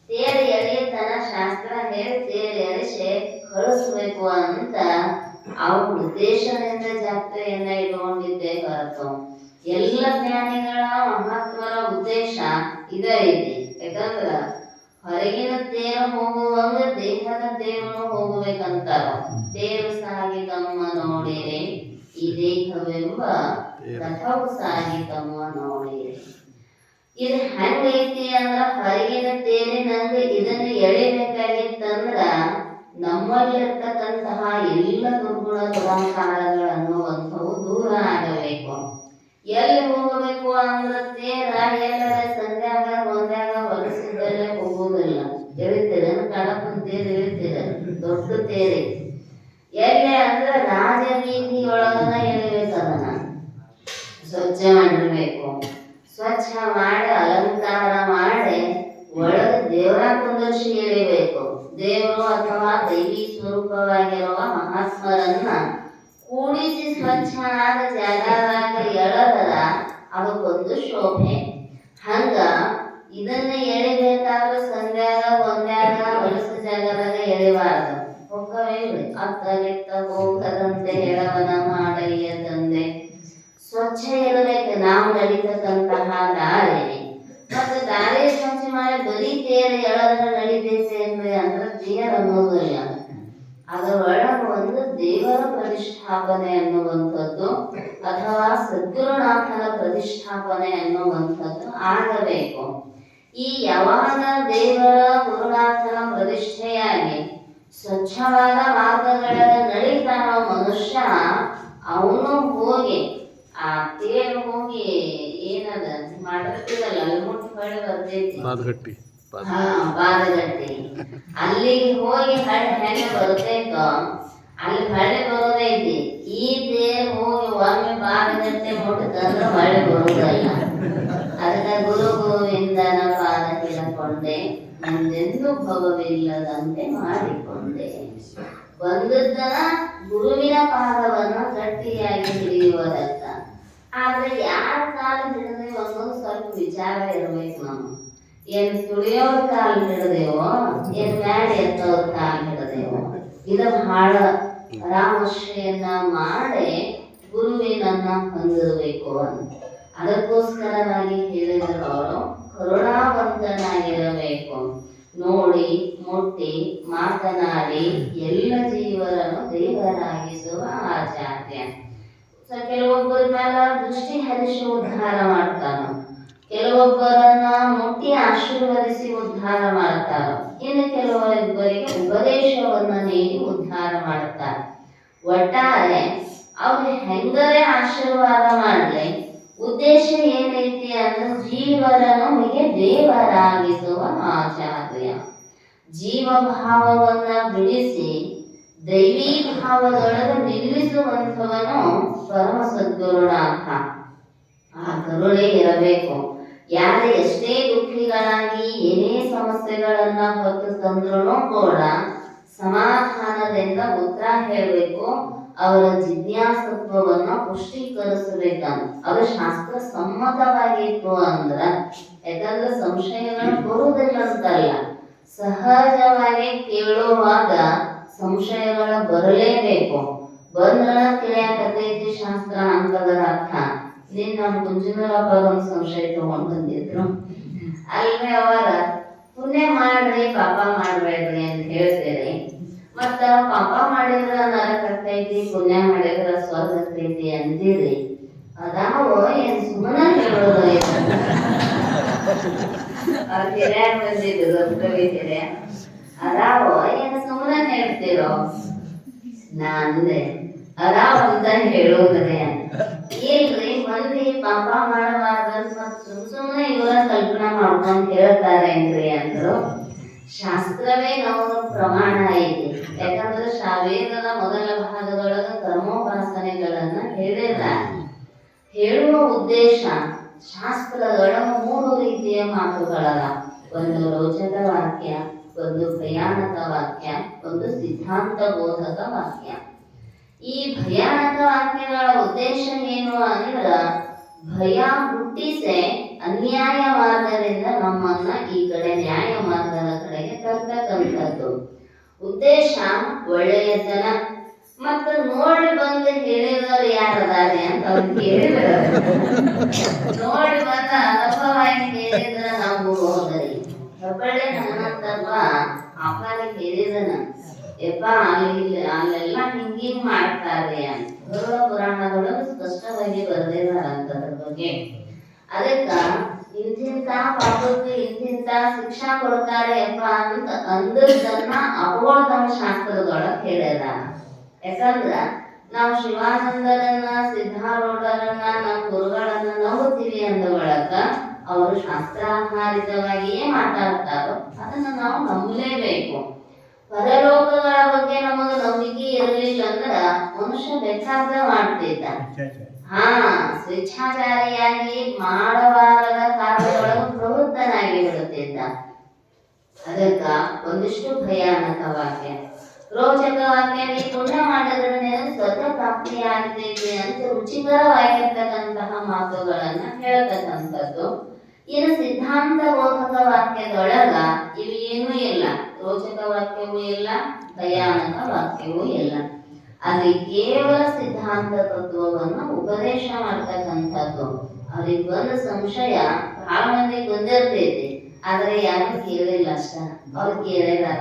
ತೇರ್ ಎಳೆಯತನ ಶಾಸ್ತ್ರ ಹೇಳಿ ತೇರ್ ಎಳಿಸಿ ಕಳಿಸ್ಬೇಕು ಅಂತ ಅವ್ರ ಉದ್ದೇಶದಿಂದ ಜಾತ್ರೆಯನ್ನ ಇಟ್ಕೊಂಡಿದ್ದೇ ಹೊರತು ಎಲ್ಲ ಜ್ಞಾನಿಗಳ ಮಹಾತ್ಮರ ಉದ್ದೇಶ ಇದೈತಿ. ಯಾಕಂದ್ರ ಹೊರಗಿನ ತೇರು ಹೋಗುವಂಗ ದೇಹದ ತೇರು ಹೋಗಬೇಕಂತಾರ. ತೇರು ಸಾಗಿ ತಮ್ಮ ನೋಡಿರಿ ಈ ದೇಹವೆಂಬ ರಥವು ಸಾಗಿ ತಮ್ಮ ನೋಡಿರಿ. ಇದು ಹೆಂಗೈತಿ ಅಂದ್ರ ಹೊರಗಿನ ತೇರಿನಂಗ ಇದನ್ನ ಎಳಿಬೇಕಾಗಿತ್ತಂದ್ರ ನಮ್ಮಲ್ಲಿರ್ತಕ್ಕಂತಹ ಎಲ್ಲ ದುರ್ಗುಣ ದುರಾಚಾರಗಳನ್ನುವಂಥವು ದೂರ ಆಗಬೇಕು. ಎಲ್ಲಿ ಹೋಗಬೇಕು ಅಂದ್ರ ತೇರ ಎಲ್ಲರ ಸಂಧ್ಯಾಗ ಒಂದಾಗ ಹೊಲಸಿದ್ದಲ್ಲೇ ಹೋಗುವುದಿಲ್ಲ. ಎಳಿತೀರ ಕಡಪನ ತೇರು ಎಳಿತೀರ, ದೊಡ್ಡ ತೇರಿ ಎಲ್ಲಿ ಅಂದ್ರೆ ರಾಜಬೀದಿಯೊಳಗನ ಎಳಿಬೇಕದನ್ನ ಸ್ವಚ್ಛ ಮಾಡಿರ್ಬೇಕು. ಸ್ವಚ್ಛ ಮಾಡಿ ಅಲಂಕಾರ ಮಾಡಿ ಒಳಗೆ ದೇವರ ಕುಂದರ್ಶಿ ಎಳಿಬೇಕು. ದೇವರು ಅಥವಾ ದೈವಿ ಸ್ವರೂಪವಾಗಿರುವ ಮಹಾತ್ಮರನ್ನ ಕೂಡಿಸಿ ಸ್ವಚ್ಛವಾದ ಜಾಗದಾಗ ಎಳದರ ಅದಕ್ಕೊಂದು ಶೋಭೆ. ಹಂಗ ಇದನ್ನ ಎಳಿಬೇಕಾದ್ರೆ ಸಂಧ್ಯಾಗ ಒಂದ್ಯಾಗ ಹೊಲಸು ಜಾಗದಾಗ ಎಳಿಬಾರ್ದು. ಹೊಕ್ಕವೇಳಿ ಅತ್ತಲಿತ್ತ ಹೋಗದಂತೆ ಎಳವನ ಮಾಡಲಿಯ ತಂದೆ. ಸ್ವಚ್ಛ ಇರಬೇಕು ನಾವು ನಡೀತಕ್ಕಂತಹ ದಾರಿ. ಮತ್ತೆ ದಾರಿ ಸ್ವಚ್ಛ ಮಾಡಿ ಬರೀ ತೇರು ಎಳದ್ರ ನಡೀತೈತೆ ಅಂದ್ರೆ ತೇರು ಅನ್ನೋದಿಲ್ಲ. ಅದರೊಳಗೆ ಒಂದು ದೇವರ ಪ್ರತಿಷ್ಠಾಪನೆ ಅನ್ನುವಂಥದ್ದು ಅಥವಾ ಸದ್ಗುರುನಾಥನ ಪ್ರತಿಷ್ಠಾಪನೆ ಅನ್ನುವಂಥದ್ದು ಆಗಬೇಕು. ಈ ಯಾವಾಗ ದೇವರ ಗುರುನಾಥನ ಪ್ರತಿಷ್ಠೆಯಾಗಿ ಸ್ವಚ್ಛವಾದ ಮಾರ್ಗಗಳಲ್ಲಿ ನಡೀತಾನೋ ಮನುಷ್ಯ, ಅವನು ಹೋಗಿ ಆ ತೇರು ಹೋಗಿ ಏನದ ಮಾಡಿರ್ತೀರಲ್ಲ ಅಲ್ಲಿ ಮುಟ್ಟಿ ಹೊಳೆ ಬರ್ತೈತಿ ಬಾದಗಟ್ಟಿ, ಅಲ್ಲಿಗೆ ಹೋಗಿ ಹಳ್ಳಿ ಹೆಂಗೆ ಬರ್ತೈತೋ ಅಲ್ಲಿ ಹೊಳೆ ಬರೋದೈತಿ. ಈ ತೇರು ಹೋಗಿ ಒಮ್ಮೆ ಬಾದಗಟ್ಟೆ ಮುಟ್ಟಂದ್ರೆ ಹೊಳೆ ಬರುವುದಲ್ಲ. ಅದನ್ನ ಗುರು ಗೋವಿಂದನ ಪಾದ ಹಿಡಕೊಂಡೆ ಮುಂದೆಂದು ಭವವಿಲ್ಲದಂತೆ ಮಾಡಿಕೊಂಡೆ. ಬಂದದ್ದನ ಗುರುವಿನ ಪಾದವನ್ನ ಗಟ್ಟಿಯಾಗಿ ಹಿಡಿಯುವುದಕ್ಕ. ಆದ್ರೆ ಯಾರ ಕಾಲ ಹಿಡಿದ್ರೆ ಒಂದೊಂದು ಸ್ವಲ್ಪ ವಿಚಾರ ಇರ್ಬೇಕು. ನಾವು ಏನ್ ತುಳಿಯೋರ ಕಾಲ ಹಿಡಿದೇವೋ ಏನ್ ಮ್ಯಾಲೆ ಎತ್ತೋರ ಕಾಲ ಹಿಡಿದೇವೋ, ಇದು ಬಹಳ ಪರಾಮರ್ಶೆಯನ್ನ ಮಾಡಿ ಗುರುವಿನನ್ನ ಹೊಂದಿರಬೇಕು ಅಂತ. ಅದಕ್ಕೋಸ್ಕರವಾಗಿ ಹೇಳಿದರು ಅವರು ಕರುಣಾವಂತನಾಗಿರಬೇಕು. ನೋಡಿ ಮುಟ್ಟಿ ಮಾತನಾಡಿ ಎಲ್ಲ ಜೀವರನ್ನು ದೇವರಾಗಿಸುವ ಆಚಾರ್ಯ. ಕೆಲವೊಬ್ಬರ ಮೇಲೆ ದೃಷ್ಟಿ ಹರಿಸಿ ಉದ್ಧಾರ ಮಾಡ್ತಾನ, ಕೆಲವೊಬ್ಬರನ್ನ ಮುಟ್ಟಿ ಆಶೀರ್ವದಿಸಿ ಉದ್ಧಾರ ಮಾಡ್ತಾರ, ಇನ್ನು ಕೆಲವೊಬ್ಬರಿಗೆ ಉಪದೇಶವನ್ನ ನೀಡಿ ಉದ್ಧಾರ ಮಾಡ್ತಾರೆ. ಒಟ್ಟಾರೆ ಅವ್ರು ಹೆಂಗರೇ ಆಶೀರ್ವಾದ ಮಾಡ್ಲಿ, ಉದ್ದೇಶ ಏನೈತಿ ಅಂದ್ರೆ ಜೀವರನಿಗೆ ದೇವರಾಗಿಸುವ ಆಚಾರ್ಯ. ಜೀವಭಾವವನ್ನ ಬಿಡಿಸಿ ದೈವೀ ಭಾವದೊಳಗೆ ನಿಲ್ಲಿಸುವಂಥವನು ಪರಮ ಸದ್ಗುರುನಾಥ. ಆ ಕರುಣೆ ಇರಬೇಕು. ಯಾರು ಎಷ್ಟೇ ದುಃಖಿಗಳಾಗಿ ಏನೇ ಸಮಸ್ಯೆಗಳನ್ನ ಹೊತ್ತು ತಂದ್ರೂ ಕೂಡ ಸಮಾಧಾನದಿಂದ ಉತ್ತರ ಹೇಳಬೇಕು. ಅವರ ಜಿಜ್ಞಾಸತ್ವವನ್ನ ಪುಷ್ಟೀಕರಿಸಬೇಕಂತ ಅದು ಶಾಸ್ತ್ರ ಸಮ್ಮತವಾಗಿತ್ತು ಅಂದ್ರ, ಯಾಕಂದ್ರೆ ಸಂಶಯಗಳು ಬರುವುದಿಲ್ಲ ಅಂತಲ್ಲ, ಸಹಜವಾಗಿ ಕೇಳುವಾಗ ಸಂಶಯಗಳ ಬರಲೇಬೇಕು. ಬಂದಳ ತಿಳಿಯಾಕತೈತಿ ಶಾಸ್ತ್ರ ಅಂತದರ ಅರ್ಥ. ನೀನ್ ನಮ್ಮ ಕುಂಜನರಪ್ಪ ಒಂದು ಸಂಶಯ ತಗೊಂಡ್ ಬಂದಿದ್ರು, ಅಲ್ವೇ ಅವರ ಪುಣ್ಯ ಮಾಡ್ರಿ ಪಾಪ ಮಾಡ್ಬೇಡ್ರಿ ಅಂತ ಹೇಳ್ತೀರಿ. ಮತ್ತ ಪಾಪ ಮಾಡಿದ್ರ ನರಕ ಆಗ್ತೈತಿ, ಪುಣ್ಯ ಮಾಡಿದ್ರ ಸ್ವರ್ಗ ಆಗ್ತೈತಿ ಅಂತೀರಿ. ಅದಾವ ಏನ್ ಸುಮ್ಮನೆ ಹೇಳೋದು? ಹಿರಿಯಾಗ ಬಂದಿದ್ರು ದೊಡ್ಡವಿ ಹಿರಿಯ, ಅದಾವ ಏನ್ ಸುಮ್ಮನೆ ಹೇಳ್ತಿರೋ? ನಾಂದೆ ಅದಾವ ಅಂತ ಹೇಳೋದ್ರಿ ಅಂತ. ಇಲ್ರಿ ಮಂದಿ ಪಾಪ ಮಾಡಬಾರ್ದಂತ ಮತ್ ಸುಮ್ಮನೆ ಇವರ ಕಲ್ಪನಾ ಮಾಡ್ಕೊಂಡ್ ಹೇಳ್ತಾರೆ ಏನ್ರಿ ಅಂದ್ರು. ಶಾಸ್ತ್ರವೇ ನಮಗೆ ಪ್ರಮಾಣ ಐತಿ. ಯಾಕಂದ್ರೆ ವೇದದ ಮೊದಲ ಭಾಗದೊಳಗ ಕರ್ಮೋಪಾಸನೆಗಳನ್ನ ಹೇಳಿದ. ಹೇಳುವ ಉದ್ದೇಶ ಶಾಸ್ತ್ರಗಳ 3 ರೀತಿಯ ಮಾತುಗಳಲ್ಲ. ಒಂದು ರೋಚಕ ವಾಕ್ಯ, ಒಂದು ಭಯಾನಕ ವಾಕ್ಯ, ಒಂದು ಸಿದ್ಧಾಂತ ಬೋಧಕ ವಾಕ್ಯ. ಈ ಭಯಾನಕ ವಾಕ್ಯಗಳ ಉದ್ದೇಶ ಏನು ಅಂದ್ರ ಭಯ ಹುಟ್ಟಿಸೆ ಅನ್ಯಾಯ ಮಾರ್ಗದಿಂದ ನಮ್ಮನ್ನ ಈ ಕಡೆ ನ್ಯಾಯ ಮಾರ್ಗದ ಕಡೆಗೆ ತರ್ತಕ್ಕಂಥದ್ದು. ಉದ್ದೇಶ ಒಳ್ಳೆಯತನ. ಮತ್ತ ನೋಡಿ ಬಂದು ಹೇಳಿದವರು ಯಾರದಾರೆ ಅಂತ ಅವ್ರು ಕೇಳಿದ್ರು. ನೋಡಿ ಬಂದ ಅನುಭವವಾಗಿ ಕೇಳಿದ್ರ ನಾವು ಹೋದ್ರಿ. ಹೆಬ್ಬಳ್ಳಿ ಹನುಮಂತಪ್ಪ ಅಪ್ಪನಿಗೆ ಹೇಳಿದನ, ಯಪ್ಪ ಅಲ್ಲೆಲ್ಲ ಹಿಂಗಿಂಗ್ ಮಾಡ್ತಾರೆ ಅಂತ. ಗರುಡ ಪುರಾಣದೊಳಗೆ ಸ್ಪಷ್ಟವಾಗಿ ಬರೆದಿದ್ದಾರಂತದ್ರ ಬಗ್ಗೆ. ಅದಕ್ಕ ಇಂತಿಂತ ಪಾಪಕ್ಕೆ ಇಂತಿಂತ ಶಿಕ್ಷಾ ಕೊಡ್ತಾರೆ ಯಪ್ಪ ಅಂತ ಅಂದದನ್ನ ಅಪವಾದನ ಶಾಸ್ತ್ರದೊಳಗೆ ಹೇಳಿದ. ಯಾಕಂದ್ರ ನಾವು ಶಿವಾನಂದರನ್ನ ಸಿದ್ಧಾರೂಢರನ್ನ ನಮ್ಮ ಗುರುಗಳನ್ನ ನಂಬುತ್ತೀವಿ ಅಂದ ಒಳಗ ಅವರು ಶಾಸ್ತ್ರಾಧಾರಿತವಾಗಿಯೇ ಮಾತಾಡ್ತಾರೋ ಅದನ್ನ ನಾವು ನಂಬಲೇಬೇಕು. ಪರಲೋಕಗಳ ಬಗ್ಗೆ ನಮಗೆ ನಂಬಿಕೆ ಇರಲಿಲ್ಲ ಅಂದ್ರ ಮನುಷ್ಯ ಬೇಕಾದ ಮಾಡ್ತಿದ್ದ. ಸ್ವೇಚ್ಛಾಚಾರಿಯಾಗಿ ಮಾಡಬಾರದ ಕಾರ್ಯದೊಳಗೆ ಪ್ರವೃತ್ತನಾಗಿ ಬಿಡುತ್ತಿದ್ದ. ಅದಕ್ಕ ಒಂದಿಷ್ಟು ಭಯಾನಕ ವಾಕ್ಯ. ರೋಚಕ ವಾಕ್ಯ, ನೀ ಪುಣ್ಯ ಮಾಡಿದ್ರೆ ಸ್ವತಃ ಪ್ರಾಪ್ತಿಯಾಗ್ತೈತಿ ಅಂತ ರುಚಿಕರವಾಗಿರ್ತಕ್ಕಂತಹ ಮಾತುಗಳನ್ನ ಹೇಳ್ತಕ್ಕಂಥದ್ದು. ಇನ್ನು ಸಿದ್ಧಾಂತ ಬೋಧಕ ವಾಕ್ಯದೊಳಗ ಇವು ಏನೂ ಇಲ್ಲ. ರೋಚಕ ವಾಕ್ಯವೂ ಇಲ್ಲ, ಭಯಾನಕ ವಾಕ್ಯವೂ ಇಲ್ಲ. ಅದು ಕೇವಲ ಸಿದ್ಧಾಂತ ತತ್ವವನ್ನು ಉಪದೇಶ ಮಾಡ್ತಕ್ಕಂಥದ್ದು. ಅವ್ರಿಗೆ ಬಂದ ಸಂಶಯ ಬಹಳ ಮಂದಿ ಬಂದಿರ್ತೈತಿ, ಆದ್ರೆ ಯಾರು ಕೇಳಿಲ್ಲ ಅಷ್ಟ. ಅವ್ರು ಕೇಳಿದಾರ.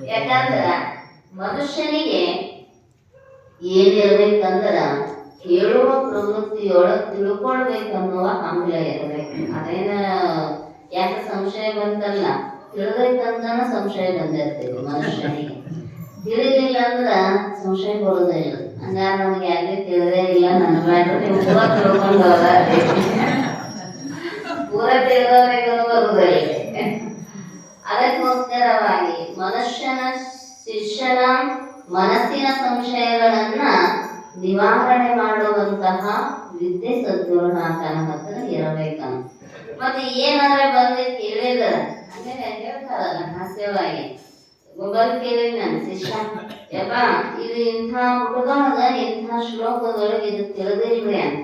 ಯಾಕಂದ್ರ ಮನುಷ್ಯನಿಗೆ ಏನಿರ್ಬೇಕಂದ್ರ ಕೇಳುವ ಪ್ರವೃತ್ತಿಯೊಳಗೆ ತಿಳ್ಕೊಳ್ಬೇಕನ್ನುವ ಹಂಬಲ ಇರಬೇಕು. ಅದೇನ ಯಾಕೆ ಸಂಶಯ ಬಂತಲ್ಲ, ತಿಳಿದೈತಂತನ ಸಂಶಯ ಬಂದಿರ್ತೇವೆ ಮನುಷ್ಯನಿಗೆ. ತಿಳಿಲಿಲ್ಲ ಅಂದ್ರ ಸಂಶಯ ಬರೋದಿಲ್ಲ. ಹಂಗಾರ ನಮ್ಗೆ ಯಾಕೆ ತಿಳಿದೇ ಇಲ್ಲ ನನ್ನ ಬೇಡ, ನೀವು ಪೂರ ತಿಳ್ಕೊಂಡವ್ರ ಪೂರ ತಿಳಿದವರೆಗೂ ಬರುವುದಿಲ್ಲ. ಅದಕ್ಕೋಸ್ಕರವಾಗಿ ಮನುಷ್ಯನ ಶಿಷ್ಯನ ಮನಸ್ಸಿನ ಸಂಶಯಗಳನ್ನ ನಿವಾರಣೆ ಮಾಡುವಂತಹ ವಿದ್ಯೆ ಸದ್ಗುರುನಾಥನ ಹತ್ರ ಇರಬೇಕಂತ. ಮತ್ತೆ ಏನಾದ್ರೆ ಬಂದು ಕೇಳಿದ್ರ ಹಂಗೆ ಹೇಳ್ತಾರಲ್ಲ ಹಾಸ್ಯವಾಗಿ, ಮೊಬೈಲ್ ಕೇಳಿ ನನ್ನ ಶಿಷ್ಯ, ಯಪ್ಪ ಇದು ಇಂಥ ಪುಟದೊಳಗ ಇಂಥ ಶ್ಲೋಕದೊಳಗೆ ಇದು ತಿಳಿದಿಲ್ರಿ ಅಂತ.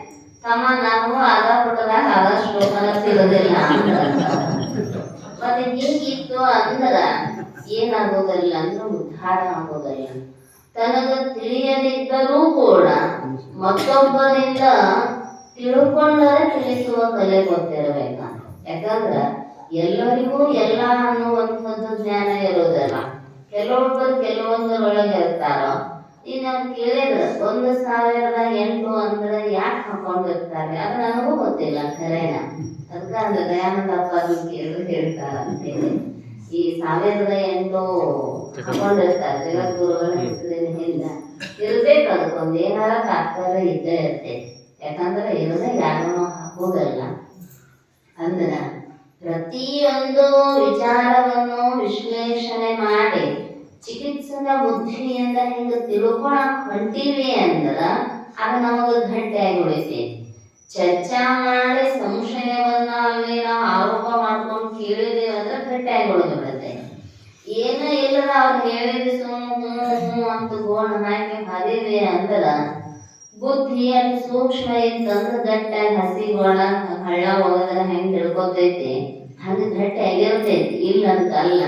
ತಮ್ಮ ನಾವು ಆದ ಪುಟದಾಗ ಆದ ಶ್ಲೋಕನ ತಿಳಿದಿಲ್ಲ ಅಂತ. ಮತ್ತೆ ಹಿಂಗಿತ್ತು ಅಂದ್ರ ಏನಾಗೋದಿಲ್ಲ ಅಂದ್ರೆ ಉದ್ಧಾರ ಆಗೋದಿಲ್ಲ. ತನಗ ತಿಳಿಯದಿದ್ದರೂ ಕೂಡ ಮತ್ತೊಬ್ಬರಿಂದ ತಿಳ್ಕೊಂಡರೆ ತಿಳಿಸುವ ಕಲೆ ಗೊತ್ತಿರಬೇಕ. ಯಾಕಂದ್ರ ಎಲ್ಲರಿಗೂ ಎಲ್ಲ ಅನ್ನುವಂಥದ್ದು ಜ್ಞಾನ ಇರೋದಲ್ಲ. ಕೆಲವೊಬ್ಬರು ಕೆಲವೊಂದರೊಳಗೆ ಇರ್ತಾರೋ. ಈಗ ಕೇಳಿದ್ರೆ 1008 ಅಂದ್ರೆ ಯಾಕೆ ಹಾಕೊಂಡಿರ್ತಾರೆ ಅದು ನನಗೂ ಗೊತ್ತಿಲ್ಲ ಖರೇನ. ಅದಕ್ಕೆ ಅಂದ್ರೆ ದಯಾನಂದಪ್ಪ ಕೇಳಿದ್ರೆ ಹೇಳ್ತಾರ ಅಂತೇಳಿ ಈ 1008 ಹಾಕೊಂಡಿರ್ತಾರೆ ಜಗದ್ಗುರುಗಳ ಹೆಸರಿನ ಹಿಂದೆ. ಇರ್ಬೇಕು ಅದಕ್ಕೊಂದು ಏನಾರ ತಾತ್ಪರ್ಯ ಇದ್ದೇ ಇರ್ತೈತಿ. ಯಾಕಂದ್ರೆ ಇರೋದೇ ಯಾರನ್ನೂ ಹಾಕೋದಲ್ಲ. ಅಂದ್ರ ಪ್ರತಿಯೊಂದು ವಿಚಾರವನ್ನು ವಿಶ್ಲೇಷಣೆ ಮಾಡಿ ಚಿಕಿತ್ಸನ ಬುದ್ಧಿಯಿಂದ ಹಿಂಗ ತಿಳ್ಕೊಳಕ್ ಹೊಂಟಿವಿ ಅಂದ್ರ ಅದು ನಮಗ ಗಟ್ಟಿಯಾಗಿ ಉಳಿತೈತಿ. ಚರ್ಚಾ ಮಾಡಿ ಸಂಶಯವನ್ನ ಅಲ್ಲಿ ನಾವು ಆರೋಪ ಮಾಡ್ಕೊಂಡು ಕೇಳಿದೇವೆ ಅಂದ್ರೆ ಗಟ್ಟಿಯಾಗಿ ಉಳಿದ್ಬಿಡುತ್ತೆ. ಏನೂ ಇಲ್ಲದ ಅವ್ರು ಹೇಳಿದ ಸುಮ್ಮ ಅಂತ ಗೋಣ ಹಾಕಿ ಹರಿವೆ ಅಂದ್ರ ಬುದ್ಧಿ ಅದು ಸೂಕ್ಷ್ಮ ಇತ್ತಂದ್ರೆ ಗಟ್ಟಿಯಾಗಿ ಹಸಿಗೋಳ ಹಳ್ಳ ಹೋಗದ್ರ ಹೆಂಗ್ ಹಿಡ್ಕೊತೈತಿ ಹಂಗ ಗಟ್ಟಿಯಾಗಿರ್ತೈತಿ. ಇಲ್ಲ ಅಂತ ಅಲ್ಲ.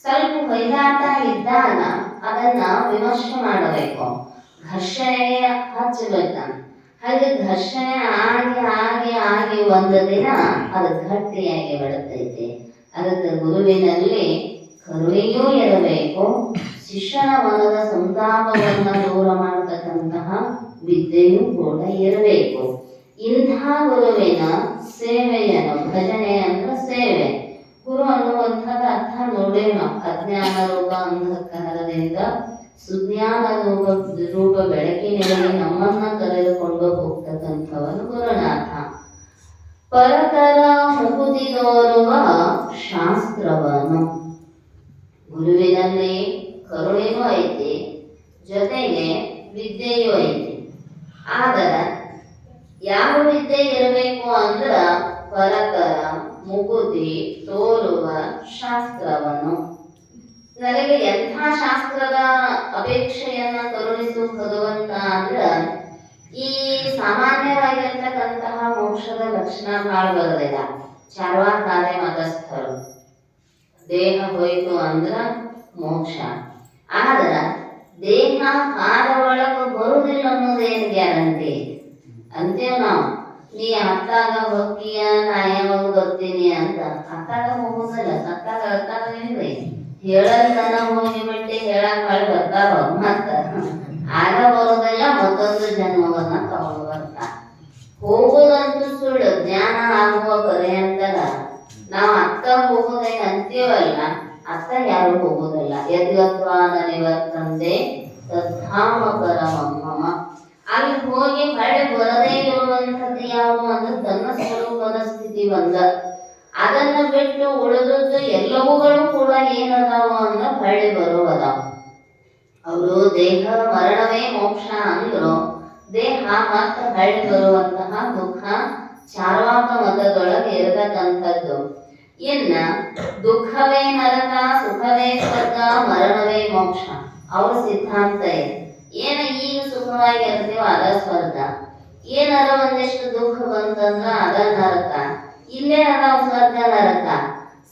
ಸ್ವಲ್ಪ ಹೊಯ್ದಾಟ ಇದ್ದಾಗ ಅದನ್ನ ವಿಮರ್ಶೆ ಮಾಡಬೇಕು, ಘರ್ಷಣೆಗೆ ಹಚ್ಚಬೇಕ. ಹಾಗೆ ಘರ್ಷಣೆ ಆಗಿ ಆಗಿ ಆಗಿ ಒಂದು ದಿನ ಅದು ಗಟ್ಟಿಯಾಗಿ ಬಿಡುತ್ತೈತಿ. ಅದಕ್ಕೆ ಗುರುವಿನಲ್ಲಿ ಕರುಣೆಯೂ ಇರಬೇಕು, ಶಿಷ್ಯನ ಮನದ ಸಂತಾಪವನ್ನು ದೂರ ಮಾಡತಕ್ಕಂತಹ ವಿದ್ಯೆಯೂ ಕೂಡ ಇರಬೇಕು. ಇಂಥ ಗುರುವಿನ ಸೇವೆಯನ್ನು, ಭಜನೆ ಅಂದ್ರೆ ಸೇವೆ. ಗುರು ಅನ್ನುವಂಥದ್ದು ಅರ್ಥ ನೋಡೇವ. ಅಜ್ಞಾನ ರೂಪ ಅಂಧಕಾರದಿಂದ ಸುಜ್ಞಾನ ರೂಪ ಬೆಳಕಿನಲ್ಲಿ ನಮ್ಮನ್ನ ಕರೆದುಕೊಂಡು ಹೋಗ್ತಕ್ಕಂಥವನು ಗುರುನಾಥ. ಪರತರ ಮುಗುದಿದೋರುವ ಶಾಸ್ತ್ರವನು. ಗುರುವಿನಲ್ಲಿ ಕರುಣೆಯೂ ಐತಿ, ಜೊತೆಗೆ ವಿದ್ಯೆಯೂ ಐತಿ. ಆದರೆ ಯಾವ ವಿದ್ಯೆ ಇರಬೇಕು ಅಂದ್ರ ಪರತರ ಮುಗುದಿ ತೋರುವ ಶಾಸ್ತ್ರವನ್ನು. ನನಗೆ ಎಂಥ ಶಾಸ್ತ್ರದ ಅಪೇಕ್ಷೆಯನ್ನ ಕರುಣಿಸು ಭಗವಂತ ಅಂದ್ರ ಈ ಸಾಮಾನ್ಯವಾಗಿರ್ತಕ್ಕಂತಹ ಮೋಕ್ಷದ ಲಕ್ಷಣ ಬಹಳ ಬರೋದಿಲ್ಲ. ಚಾರ್ವಾಕಾರೆ ಮತಸ್ಥರು ದೇಹ ಹೋಯ್ತು ಅಂದ್ರ ಮೋಕ್ಷ. ಆದ್ರ ದೇಹ ಕಾಲ ಒಳಗ ಬರುದಿಲ್ಲ ಅನ್ನೋದೇನು ಗ್ಯಾರಂಟಿ ಅಂತೇವ್ ನಾವು. ನೀ ಅತ್ತಾಗ ಹೋಗ್ತೀಯ ನಾ ಯಾವಾಗ ಬರ್ತೀನಿ ಅಂತ ಅತ್ತಾಗ ಹೋಗುದಿಲ್ಲ, ಸತ್ತಾಗ ಅತ್ತಾಗ ಏನ್ರಿ ಹೇಳಲ್ದನ ಹೋಗಿ ಬಿಟ್ಟು ಹೇಳಕ್ ಮಾಡಿ ಬರ್ತಾರ. ಮತ್ತ ಆಗ ಬರೋದಿಲ್ಲ, ಮತ್ತೊಂದು ಜನ್ಮವನ್ನ ತಗೊಂಡು ಬರ್ತಾರ. ಹೋಗುದಂತೂ ಸುಳ್ಳು, ಜ್ಞಾನ ಆಗುವ ಪರ್ಯಂತರ ನಾವು ಅತ್ತ ಹೋಗೋದೇ ಅಂತೀವಲ್ಲ, ಅತ್ತ ಯಾರು ಹೋಗೋದಿಲ್ಲ. ಯದ್ಗತ್ವಾದ ನಿವರ್ತಂತೆ ತದ್ಧಾಮ ಪರಮಮ್ಮ. ಅಲ್ಲಿ ಹೋಗಿ ಹೊಳೆ ಬರದೇ ಇರುವಂಥದ್ದು ಯಾವುದು ಅಂದ್ರೆ ತನ್ನ ಸ್ವರೂಪದ ಸ್ಥಿತಿ ಬಂದ. ಅದನ್ನ ಬಿಟ್ಟು ಉಳಿದದ್ದು ಎಲ್ಲವುಗಳು ಕೂಡ ಏನದಾವು ಅಂದ್ರೆ ಹೊಳೆ ಬರುವದಾವ. ಅವರು ದೇಹ ಮರಣವೇ ಮೋಕ್ಷ ಅಂದ್ರು, ದೇಹ ಮತ್ತು ಹೊಳೆ ಬರುವಂತಹ ದುಃಖ ಚಾರ್ವಾಕ ಮತದೊಳಗೆ ಇರತಕ್ಕಂಥದ್ದು. ಇನ್ನ ದುಃಖವೇ ನರಕ, ಸುಖವೇ ಸ್ವರ್ಗ, ಮರಣವೇ ಮೋಕ್ಷ ಅವ್ರ ಸಿದ್ಧಾಂತ ಇದೆ. ಏನ ಈಗ ಸುಖವಾಗಿ ಇರ್ತೀವೋ ಅದ ಸ್ವರ್ಗ, ಏನಾರ ಒಂದಿಷ್ಟು ದುಃಖ ಬಂತಂದ್ರ ಅದ ನರಕ. ಇಲ್ಲೇ ಅದಾವ ಸ್ವರ್ಗ ನರಕ,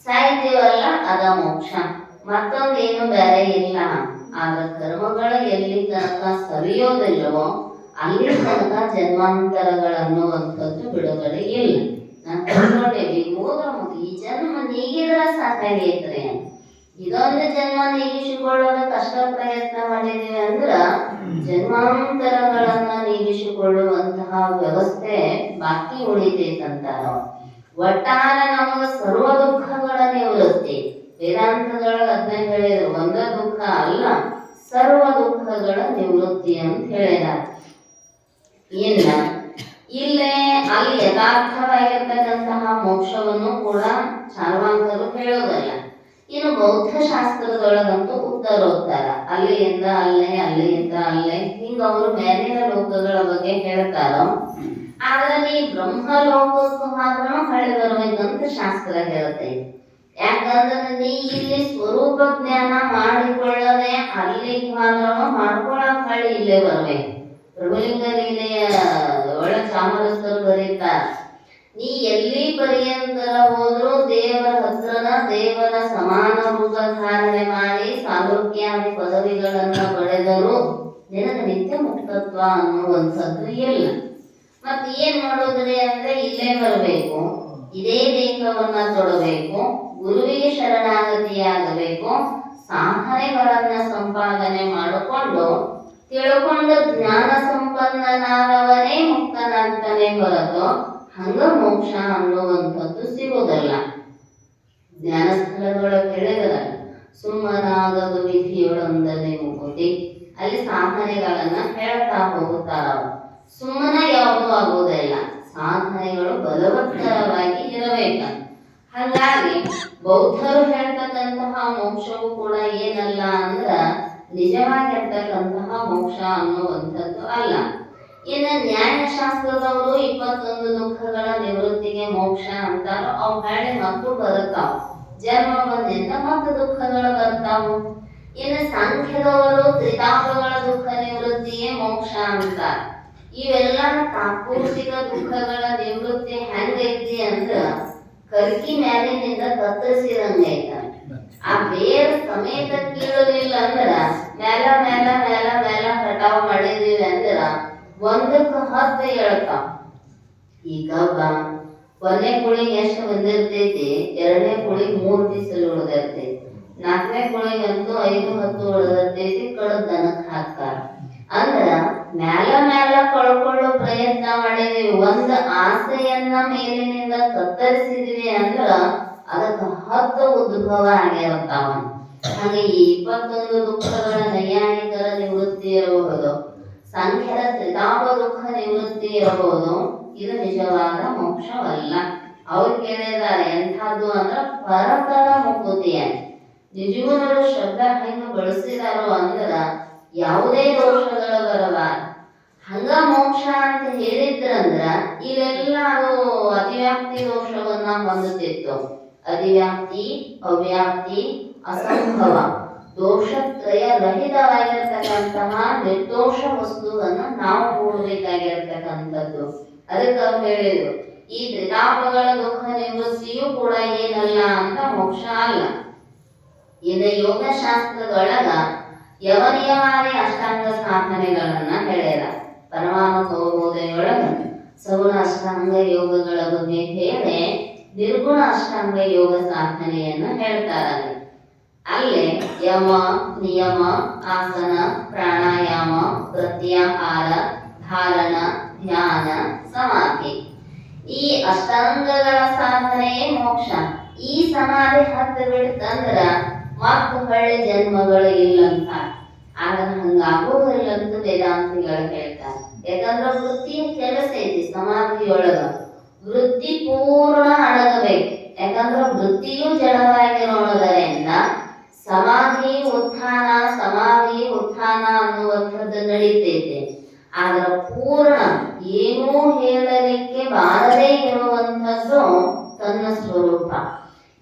ಸಾಯ್ತೀವಲ್ಲ ಅದ ಮೋಕ್ಷ, ಮತ್ತೊಂದು ಏನು ಬೇರೆ ಇಲ್ಲ. ಆಗ ಕರ್ಮಗಳು ಎಲ್ಲಿ ತನಕ ಸರಿಯೋದಿಲ್ಲವೋ ಅಲ್ಲಿ ತನಕ ಜನ್ಮಾಂತರಗಳನ್ನುವಂಥದ್ದು ಬಿಡುಗಡೆ ಇಲ್ಲ. ನಾನು ತಿಳ್ಕೊಂಡೇವಿ ಹೋದ್ರ ಈ ಜನ್ಮ ನೀಗಿದ್ರ ಸಾಕಾಗೈತ್ರಿ. ಇದೊಂದು ಜನ್ಮ ನೀಗಿಸಿಕೊಳ್ಳೋದ ಕಷ್ಟ ಪ್ರಯತ್ನ ಮಾಡಿದೀವಿ ಅಂದ್ರ ಜನ್ಮಾಂತರಗಳನ್ನ ನೀಗಿಸಿಕೊಳ್ಳುವಂತಹ ವ್ಯವಸ್ಥೆ ಬಾಕಿ ಉಳಿತೈತಂತಾರ. ಒಟ್ಟಾರೆ ನಮಗ ಸರ್ವ ದುಃಖಗಳ ನಿವೃತ್ತಿ. ವೇದಾಂತದೊಳಗೆ ಅದನ್ನ ಹೇಳಿದ್ರು, ಒಂದ ದುಃಖ ಅಲ್ಲ ಸರ್ವ ದುಃಖಗಳ ನಿವೃತ್ತಿ ಅಂತ ಹೇಳಿದಾರೆ. ಇನ್ನ ಇಲ್ಲೇ ಅಲ್ಲಿ ಯಥಾರ್ಥವಾಗಿರ್ತಕ್ಕಂತಹ ಮೋಕ್ಷವನ್ನು ಕೂಡ ಚಾರ್ವಾಕರು ಹೇಳೋದಲ್ಲ. ಇನ್ನು ಬೌದ್ಧ ಶಾಸ್ತ್ರದೊಳಗಂತೂ ಉತ್ತರೋತ್ತರ, ಅಲ್ಲಿಯಿಂದ ಅಲ್ಲೇ ಅಲ್ಲಿಂದ ಅಲ್ಲೇ ಹಿಂಗ ಅವರು ಮೇಲಿನ ಲೋಕಗಳ ಬಗ್ಗೆ ಹೇಳ್ತಾರೋ. ಆದ್ರೆ ನೀ ಬ್ರಹ್ಮ ಲೋಕಕ್ಕೂ ಮಾತ್ರ ಹೊಳೆ ಬರಬೇಕಂತ ಶಾಸ್ತ್ರ ಹೇಳುತ್ತೆ. ಯಾಕಂದ್ರೆ ನೀ ಇಲ್ಲಿ ಸ್ವರೂಪ ಜ್ಞಾನ ಮಾಡಿಕೊಳ್ಳದೆ ಅಲ್ಲಿ ಮಾತ್ರ ಮಾಡ್ಕೊಳಕ್ ಹೊಳೆ ಇಲ್ಲೇ ಬರ್ಬೇಕು. ಪ್ರಭುಲಿಂಗ ಲೀಲೆಯ ಒಳ ಚಾಮರಸ್ಥರು ಬರೀತಾರ, ನೀ ಎಲ್ಲಿ ಪರ್ಯಂತರ ಹೋದ್ರು ದೇವರ ಹತ್ರನ ದೇವರ ಸಮಾನ ರೂಪ ಧಾರಣೆ ಮಾಡಿ ಸಾಲೋಕ್ಯಾದಿ ಪದವಿಗಳನ್ನ ಪಡೆದರು ನಿನಗೆ ನಿತ್ಯ ಮುಕ್ತತ್ವ ಅನ್ನುವಂಥದ್ದು ಇಲ್ಲ. ಮತ್ತೆ ಏನ್ ಮಾಡೋದ್ರಿ ಅಂದ್ರೆ ಇಲ್ಲೇ ಬರಬೇಕು. ಇದೇ ದೇಹವನ್ನ ತೊಡಬೇಕು, ಗುರುವಿಗೆ ಶರಣಾಗತಿಯಾಗಬೇಕು, ಸಾಧನೆಗಳನ್ನ ಸಂಪಾದನೆ ಮಾಡಿಕೊಂಡು ತಿಳ್ಕೊಂಡು ಜ್ಞಾನ ಸಂಪನ್ನನಾದವನೇ ಮುಕ್ತನಾಗ್ತಾನೆ ಹೊರತು ಹಂಗ ಮೋಕ್ಷ ಅನ್ನುವಂಥದ್ದು ಸಿಗುವುದಲ್ಲ. ಜ್ಞಾನ ಸ್ಥಳಗಳ ಕೇಳಿದರಲ್ಲ, ಸುಮ್ಮನಾಗದು ವಿಧಿಯೊಳೊಂದನೆ ಮುಗುತಿ, ಅಲ್ಲಿ ಸಾಧನೆಗಳನ್ನ ಹೇಳ್ತಾ ಹೋಗುತ್ತಾರ. ಸುಮ್ಮನೆ ಯಾವುದೂ ಆಗುವುದಿಲ್ಲ, ಸಾಧನೆಗಳು ಬಲವತ್ತರವಾಗಿ ಇರಬೇಕಂತ. ಹಾಗಾಗಿ ಬೌದ್ಧರು ಹೇಳ್ತಕ್ಕಂತಹ ಮೋಕ್ಷವು ಕೂಡ ಏನಲ್ಲ ಅಂದ್ರ ನಿಜವಾಗಿರ್ತಕ್ಕಂತಹ ಮೋಕ್ಷ ಅನ್ನುವಂಥದ್ದು ಅಲ್ಲ. ಇನ್ನು ನ್ಯಾಯಶಾಸ್ತ್ರದವರು 21 ದುಃಖಗಳ ನಿವೃತ್ತಿಗೆ ಮೋಕ್ಷ ಅಂತಾರೋ ಅವು ಹೇಳಿ ಮತ್ತು ಬರುತ್ತಾವ, ಜನ್ಮ ಬಂದಿಂದ ಮತ್ತು ದುಃಖಗಳು ಬರ್ತಾವು. ಇನ್ನು ಸಂಖ್ಯದವರು ತ್ರಿತಾಪಗಳ ದುಃಖ ನಿವೃತ್ತಿಗೆ ಮೋಕ್ಷ ಅಂತಾರ. ಇವೆಲ್ಲ ತಾತ್ಪೂರ್ತಿಕ ದುಃಖಗಳ ನಿವೃತ್ತಿ ಹೆಂಗೈತಿ ಅಂದ್ರ ಕರ್ಕಿ ಮ್ಯಾಲಿನಿಂದ ಕತ್ತರಿಸಿದಂಗೈತ. ಆ ಬೇರೆ ಸಮೇತ ಕೀಳಲಿಲ್ಲ ಅಂದ್ರ ಮೇಲ ಮೇಲ ಮೇಲ ಮೇಲ ಕಟಾವ್ ಮಾಡಿದೀವಿ ಅಂದ್ರ 1ಕ್ಕೆ 10 ಹೇಳ್ತಾವ. ಈಗ ಒಂದನೇ ಕುಳಿಗೆ ಎಷ್ಟು ಬಂದಿರ್ತೈತಿ, 2ನೇ ಕುಳಿಗೆ 3 ಬಿಸಿಲು ಉಳಿದಿರ್ತೈತಿ, 4ನೇ ಕುಳಿಗಂತೂ 5 10 ಉಳಿದಿರ್ತೈತಿ, ಕಡದ್ ದನಕ್ ಹಾಕ್ತಾರ. ಅಂದ್ರ ಮ್ಯಾಲ ಮ್ಯಾಲ ಕಳ್ಕೊಳ್ಳೋ ಪ್ರಯತ್ನ ಮಾಡಿದೀವಿ, ಒಂದು ಆಸೆಯನ್ನ ಮೇಲಿನಿಂದ ಕತ್ತರಿಸಿದ್ವಿ ಅಂದ್ರ ಅದಕ್ಕ 10 ಉದ್ಭವ ಆಗಿರ್ತಾವ. ಹಾಗೆ ಈ 21 ದುಃಖಗಳ ನೈಯಾಯಿಕರ ನಿವೃತ್ತಿ ಇರಬಹುದು, ಸಂಖ್ಯದ ತ್ರಿತಾಪ ದುಃಖ ನಿವೃತ್ತಿ ಇರಬಹುದು. ಇದು ನಿಜವಾದ ಮೋಕ್ಷವಲ್ಲ. ಅವ್ರು ಕೇಳಿದಾರೆ ಎಂಥದ್ದು ಅಂದ್ರ ಪರತರ ಮುಕುತಿಯ. ನಿಜಗುಣರು ಶಬ್ದ ಹೆಂಗ ಬಳಸಿದಾರೋ ಅಂದ್ರ ಯಾವುದೇ ದೋಷಗಳು ಬರಬಾರ. ಹಂಗ ಮೋಕ್ಷ ಅಂತ ಹೇಳಿದ್ರಂದ್ರ ಇವೆಲ್ಲ ಅದು ಅತಿವ್ಯಾಪ್ತಿ ದೋಷವನ್ನ ಹೊಂದುತ್ತಿತ್ತು. ಅತಿವ್ಯಾಪ್ತಿ, ಅವ್ಯಾಪ್ತಿ, ಅಸಂಭವ, ದೋಷತ್ರಯ ರಹಿತವಾಗಿರ್ತಕ್ಕಂತಹ ನಿರ್ದೋಷ ವಸ್ತುವನ್ನ ನಾವು ಕೂಡಬೇಕಾಗಿರ್ತಕ್ಕಂಥದ್ದು. ಅದಕ್ಕೆ ಅವ್ರು ಹೇಳಿದ್ರು ಈ ತ್ರಿತಾಪಗಳ ದುಃಖ ನಿವೃತ್ತಿಯೂ ಕೂಡ ಏನಲ್ಲ ಅಂತ ಮೋಕ್ಷ ಅಲ್ಲ. ಇನ್ನು ಯೋಗಶಾಸ್ತ್ರದೊಳಗ ಯವನಿಯವಾದಿ ಅಷ್ಟಾಂಗ ಸಾಧನೆಗಳನ್ನ ಹೇಳ್ಯಾರ. ಪರಮಾನುಭವೋದಯೊಳಗ ಸಗುಣ ಅಷ್ಟಾಂಗ ಯೋಗಗಳ ಬಗ್ಗೆ ಹೇಳಿ ನಿರ್ಗುಣ ಅಷ್ಟಾಂಗ ಯೋಗ ಸಾಧನೆಯನ್ನ ಹೇಳ್ತಾರೆ. ಅಲ್ಲೇ ಯಮ, ನಿಯಮ, ಆಸನ, ಪ್ರಾಣಾಯಾಮ, ಪ್ರತ್ಯಾಹಾರ, ಧಾರಣ, ಧ್ಯಾನ, ಸಮಾಧಿ, ಈ ಅಷ್ಟಾಂಗಗಳ ಸಾಧನೆಯೇ ಮೋಕ್ಷ. ಈ ಸಮಾಧಿ ಹತ್ತು ಬಿಡ್ತಂದ್ರ ಮತ್ತು ಹೊಳ್ಳಿ ಜನ್ಮಗಳು ಇಲ್ಲಂತ. ಆಗ ಹಂಗಾಗೋದಿಲ್ಲಂತ ವೇದಾಂತಿಗಳು ಹೇಳ್ತಾರೆ. ಯಾಕಂದ್ರ ವೃತ್ತಿಯ ಕೆಲಸ ಐತಿ ಸಮಾಧಿಯೊಳಗ, ವೃತ್ತಿ ಪೂರ್ಣ ಅಡಗಬೇಕು. ಯಾಕಂದ್ರ ವೃತ್ತಿಯು ಜಡವಾಗಿರೋದರಿಂದ ಸಮಾಧಿ ಉತ್ಥಾನ ಅನ್ನುವಂಥದ್ದು ನಡೀತೈತೆ. ಆದ್ರ ಪೂರ್ಣ ಏನೂ ಹೇಳಲಿಕ್ಕೆ ಬಾರದೇ ಇರುವಂಥದ್ದು ತನ್ನ ಸ್ವರೂಪ.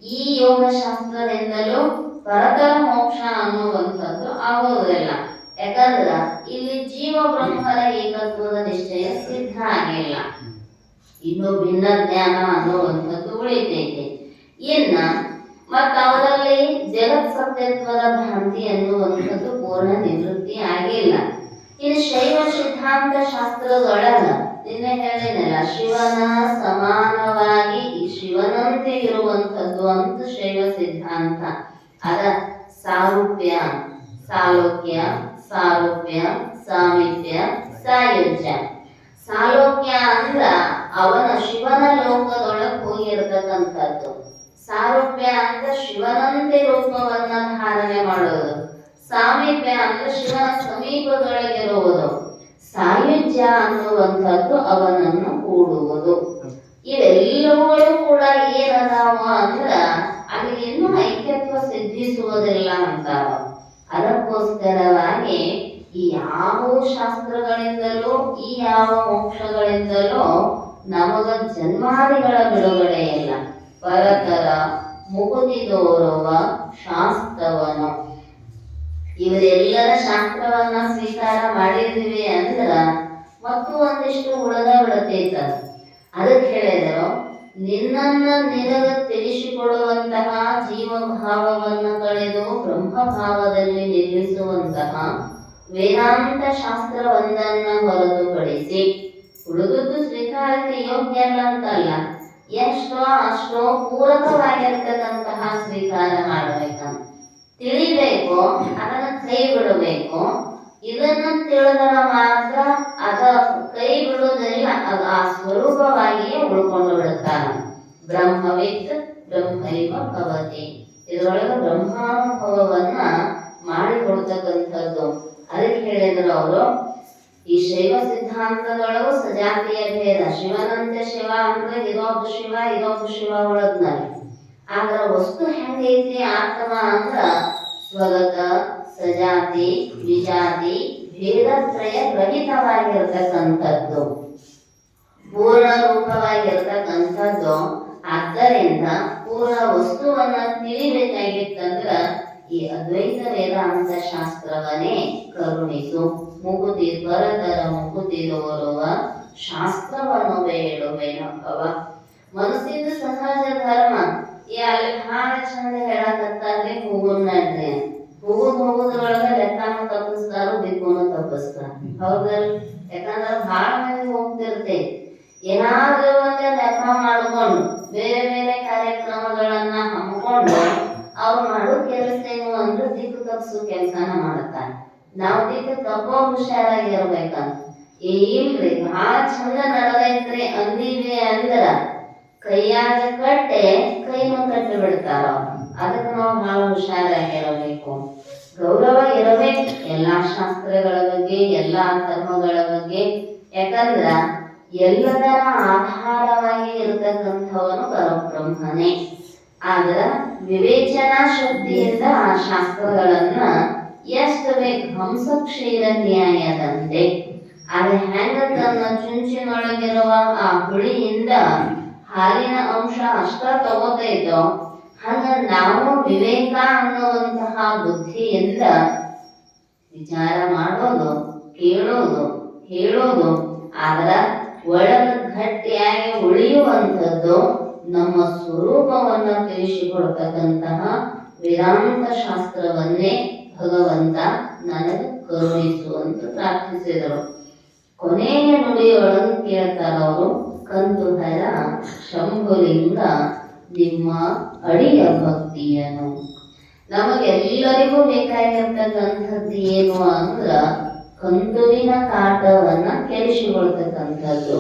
ಈ ಯೋಗಶಾಸ್ತ್ರದಿಂದಲೂ ಪರತರ ಮೋಕ್ಷ ಅನ್ನುವಂಥದ್ದು ಆಗೋದಿಲ್ಲ. ಯಾಕಂದ್ರ ಇಲ್ಲಿ ಜೀವ ಬ್ರಹ್ಮರ ಏಕತ್ವದ ನಿಶ್ಚಯ ಸಿದ್ಧ ಆಗಿಲ್ಲ, ಇನ್ನು ಭಿನ್ನ ಜ್ಞಾನ ಅನ್ನುವಂಥದ್ದು ಉಳಿತೈತೆ. ಇನ್ನ ಮತ್ತ ಅವರಲ್ಲಿ ಜಗತ್ ಸತ್ಯತ್ವದ ಭ್ರಾಂತಿ ಅನ್ನುವಂಥದ್ದು ಪೂರ್ಣ ನಿವೃತ್ತಿ ಆಗಿಲ್ಲ. ಇನ್ನು ಶೈವ ಸಿದ್ಧಾಂತ ಶಾಸ್ತ್ರದೊಳಗ ನಿನ್ನೆ ಹೇಳಿನಲ್ಲ, ಶಿವನ ಸಮಾನವಾಗಿ ಶಿವನಂತೆ ಇರುವಂಥದ್ದು ಅಂತ ಶೈವ ಸಿದ್ಧಾಂತ. ಅದ ಸಾರೂಪ್ಯ, ಸಾಲೋಕ್ಯ, ಸಾರೂಪ್ಯ, ಸಾಮೀಪ್ಯ, ಸಾಯುಜ್ಯ. ಸಾಲೋಕ್ಯ ಅಂದ್ರ ಅವನ ಶಿವನ ಲೋಕದೊಳಗೆ ಹೋಗಿರ್ತಕ್ಕಂಥದ್ದು. ಸಾರೂಪ್ಯ ಅಂದ್ರೆ ಶಿವನಂತೆ ರೂಪವನ್ನ ಧಾರಣೆ ಮಾಡೋದು. ಸಾಮೀಪ್ಯ ಅಂದ್ರೆ ಶಿವನ ಸಮೀಪದೊಳಗಿರುವುದು. ಸಾಯುಜ್ಯ ಅನ್ನುವಂಥದ್ದು ಅವನನ್ನು ಕೂಡುವುದು. ಇವೆಲ್ಲವುಗಳು ಕೂಡ ಏನದಾವ ಅಂದ್ರ ಅಲ್ಲಿ ಇನ್ನೂ ಐಕ್ಯತ್ವ ಸಿದ್ಧಿಸುವುದಿಲ್ಲ ಅಂತಾವ. ಅದಕ್ಕೋಸ್ಕರವಾಗಿ ಈ ಯಾವ ಶಾಸ್ತ್ರಗಳಿಂದಲೂ ಈ ಯಾವ ಮೋಕ್ಷಗಳಿಂದಲೂ ನಮಗ ಜನ್ಮಾದಿಗಳ ಬಿಡುಗಡೆ ಇಲ್ಲ. ಪರತರ ಮುಕುತಿ ತೋರುವ ಶಾಸ್ತ್ರವನು, ಇವರೆಲ್ಲರ ಶಾಸ್ತ್ರವನ್ನ ಸ್ವೀಕಾರ ಮಾಡಿದ್ವಿ ಅಂದ್ರ ಮತ್ತು ಒಂದಿಷ್ಟು ಉಳಿದ ಬಿಡತೈತ. ಅದಕ್ಕೆ ಹೇಳಿದರು, ನಿನ್ನನ್ನ ನಿನಗ ತಿಳಿಸಿಕೊಡುವಂತಹ ಜೀವಭಾವವನ್ನು ಕಳೆದು ಬ್ರಹ್ಮಭಾವದಲ್ಲಿ ನಿಲ್ಲಿಸುವಂತಹ ವೇದಾಂತ ಶಾಸ್ತ್ರವೊಂದನ್ನ ಹೊರತುಪಡಿಸಿ ಉಳಿದುದು ಸ್ವೀಕಾರಕ್ಕೆ ಯೋಗ್ಯ ಅಲ್ಲ ಅಂತಲ್ಲ. ಎಷ್ಟೋ ಅಷ್ಟೋ ಪೂರಕವಾಗಿರ್ತಕ್ಕಂತಹ ಸ್ವೀಕಾರ ಮಾಡಬೇಕಂತ ತಿಳಿಬೇಕು, ಅದನ್ನ ಕೈ ಬಿಡಬೇಕು. ಇದನ್ನು ತಿಳಿದರ ಮಾತ್ರ ಅದ ಕೈ ಬಿಡುವುದರಿಂದ ಅದು ಆ ಸ್ವರೂಪವಾಗಿಯೇ ಉಳ್ಕೊಂಡು ಬಿಡುತ್ತಾನೆ. ಬ್ರಹ್ಮವಿತ್ ಬ್ರಹ್ಮೈವ ಭವತಿ. ಇದರೊಳಗೆ ಬ್ರಹ್ಮಾನುಭವವನ್ನ ಮಾಡಿಕೊಡ್ತಕ್ಕಂಥದ್ದು. ಅದಕ್ಕೆ ಹೇಳಿದ್ರು ಅವರು, ಈ ಶೈವ ಸಿದ್ಧಾಂತದೊಳಗೂ ಸಜಾತಿಯ ಭೇದ. ಶಿವನಂತೆ ಶಿವ ಅಂದ್ರೆ ಇದೊಬ್ಬ ಶಿವ ಇದೊಬ್ಬ ಶಿವ ಒಳಗ್ನಲ್ಲಿ. ಆದ್ರ ವಸ್ತು ಹೆಂಗೈತಿ ಆತ್ಮ ಅಂದ್ರ ಸ್ವಗತ ಸಜಾತಿ ವಿಜಾತಿ ಭೇದತ್ರಯ ರಹಿತವಾಗಿರ್ತಕ್ಕಂಥದ್ದು, ಪೂರ್ಣ ರೂಪವಾಗಿರ್ತಕ್ಕಂಥದ್ದು. ಆದ್ದರಿಂದ ಪೂರ್ಣ ವಸ್ತುವನ್ನ ತಿಳಿಬೇಕಾಗಿತ್ತಂದ್ರ ಈ ಅದ್ವೈತ ವೇದಾಂತ ಶಾಸ್ತ್ರವನ್ನೇ ಕರುಣಿಸು. ಮುಗುತಿ ಬರದರ ಮುಗುತಿದೋರುವ ಶಾಸ್ತ್ರವನ್ನು ಬೇಡುವೆನಪ್ಪವ. ಮನಸ್ಸಿಂದ ಸಹಜ ಧರ್ಮ. ಈ ಅಲ್ಲಿ ಬಹಳ ಚಂದ ಹೇಳಕತ್ತಾರ್ರಿ ಹೂಗುನ್ನಡ್ರಿ. ಹೋಗುದ್ರೊಳಗ ಲೆಕ್ಕನು ತಪ್ಪಿಸ್ತಾರು, ದಿಕ್ಕುನು ತಪ್ಪಿಸ್ತಾರ. ಹೌದಲ್? ಯಾಕಂದ್ರ ಬಹಳ ಮಂದಿ ಹೋಗ್ತಿರ್ತೈತಿ, ಏನಾದ್ರೂ ಒಂದೇ ಲೆಕ್ಕ ಮಾಡ್ಕೊಂಡು ಬೇರೆ ಬೇರೆ ಕಾರ್ಯಕ್ರಮಗಳನ್ನ ಹಮ್ಮಿಕೊಂಡು ಅವ್ರು ಮಾಡೋ ಕೆಲಸ ಏನು ಅಂದ್ರೆ ದಿಕ್ಕು ತಪ್ಪಿಸೋ ಕೆಲಸನ ಮಾಡ್ತಾರೆ. ನಾವು ದಿಕ್ಕು ತಪ್ಪೋ ಹುಷಾರಾಗಿರ್ಬೇಕಂತ. ಇಲ್ರಿ ಬಹಳ ಚಂದ ನಡೆದೈತ್ರಿ ಅಂದೀವಿ ಅಂದ್ರ ಕೈಯಾಗ ಕಟ್ಟೆ ಕೈನೂ ಕಟ್ಟಿ ಬಿಡ್ತಾರ. ಅದಕ್ಕೆ ನಾವು ಬಹಳ ಹುಷಾರಾಗಿರಬೇಕು. ಗೌರವ ಇರಬೇಕು ಎಲ್ಲಾ ಶಾಸ್ತ್ರಗಳ ಬಗ್ಗೆ, ಎಲ್ಲಾ ಧರ್ಮಗಳ ಬಗ್ಗೆ. ಯಾಕಂದ್ರ ಎಲ್ಲದರ ಆಧಾರವಾಗಿ ಇರತಕ್ಕಂಥವನು ಪರಬ್ರಹ್ಮನೇ. ಆದ್ರ ವಿವೇಚನಾ ಶಕ್ತಿಯಿಂದ ಆ ಶಾಸ್ತ್ರಗಳನ್ನ ಎಷ್ಟು ಬೇಕು ಹಂಸ ಕ್ಷೀರ ನ್ಯಾಯದಂತೆ. ಆದ್ರೆ ಹೆಂಗ ತನ್ನ ಚುಂಚಿನೊಳಗಿರುವ ಆ ಹುಳಿಯಿಂದ ಹಾಲಿನ ಅಂಶ ಅಷ್ಟ ತಗೋತೈತೋ ಹಂಗ ನಾವು ವಿವೇಕ ಅನ್ನುವಂತಹ ಬುದ್ಧಿಯಿಂದ ವಿಚಾರ ಮಾಡೋದು, ಕೇಳೋದು, ಹೇಳೋದು. ಆದ್ರ ಒಳಗ ಗಟ್ಟಿಯಾಗಿ ಉಳಿಯುವಂಥದ್ದು ನಮ್ಮ ಸ್ವರೂಪವನ್ನ ತಿಳಿಸಿಕೊಡ್ತಕ್ಕಂತಹ ವೇದಾಂತ ಶಾಸ್ತ್ರವನ್ನೇ ಭಗವಂತ ನನಗೆ ಕರುಣಿಸು ಅಂತ ಪ್ರಾರ್ಥಿಸಿದರು. ಕೊನೆಯ ನುಡಿಯೊಳಗೆ ಕೇಳ್ತಾರ ಅವರು, ಕಂದುಹರ ಶಂಭುಲಿಂಗ ನಿಮ್ಮ ಅಡಿಯ ಭಕ್ತಿಯನ್ನು. ನಮಗೆಲ್ಲರಿಗೂ ಬೇಕಾಗಿರ್ತಕ್ಕಂಥದ್ದು ಏನು ಅಂದ್ರ ಕಂದುವಿನ ಕಾಟವನ್ನ ಕೆಡಿಸಿಕೊಳ್ತಕ್ಕಂಥದ್ದು,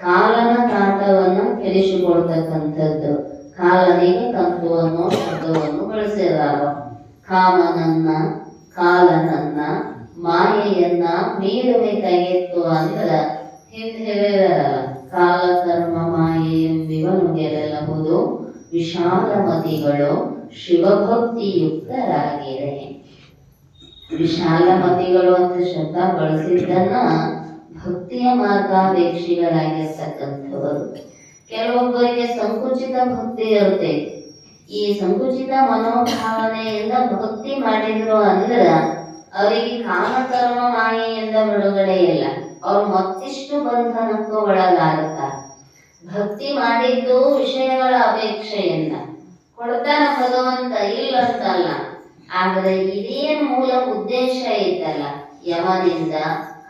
ಕಾಲನ ಕಾಟವನ್ನ ಕೆಡಿಸಿಕೊಳ್ತಕ್ಕಂಥದ್ದು. ಕಾಲನಿಗೆ ಕಂದುವನ್ನು ಶಬ್ದವನ್ನು ಬಳಸಿದಾರ. ಕಾಮನನ್ನ ಕಾಲನನ್ನ ಮಾಯೆಯನ್ನ ಮೀರಬೇಕಾಗಿತ್ತು ಅಂದ್ರ ಹಿಂದೆ ಕಾಲ ಕರ್ಮ ಮಾಯೆ ಎಂಬಿವನು ಗೆಲ್ಲಬಹುದು. ವಿಶಾಲಮತಿಗಳು ಶಿವಭಕ್ತಿಯುಕ್ತರಾಗಿರೆ. ವಿಶಾಲಮತಿಗಳು ಅಂತ ಶಬ್ದ ಬಳಸಿದ್ದನ್ನ ಭಕ್ತಿಯ ಮಾರ್ಗಾಪೇಕ್ಷಿಗಳಾಗಿರ್ತಕ್ಕಂಥವರು. ಕೆಲವೊಬ್ಬರಿಗೆ ಸಂಕುಚಿತ ಭಕ್ತಿ ಇರುತ್ತೆ. ಈ ಸಂಕುಚಿತ ಮನೋಭಾವನೆಯಿಂದ ಭಕ್ತಿ ಮಾಡಿದ್ರು ಅಂದ್ರ ಅವರಿಗೆ ಕಾಮಕರ್ಮ ಮಾಯೆಯಿಂದ ಬಿಡುಗಡೆ ಇಲ್ಲ. ಅವ್ರು ಮತ್ತಿಷ್ಟು ಬಂಧನಕ್ಕೂ ಒಳಗಾಗುತ್ತಾರೆ. ಭಕ್ತಿ ಮಾಡಿದ್ದು ವಿಷಯಗಳ ಅಪೇಕ್ಷೆಯಿಂದ ಕೊಡ್ತಾನ ಭಗವಂತ, ಇಲ್ಲಂತಲ್ಲ. ಆದ್ರೆ ಇದೇನ್ ಮೂಲ ಉದ್ದೇಶ ಐತಲ್ಲ, ಯಮನಿಂದ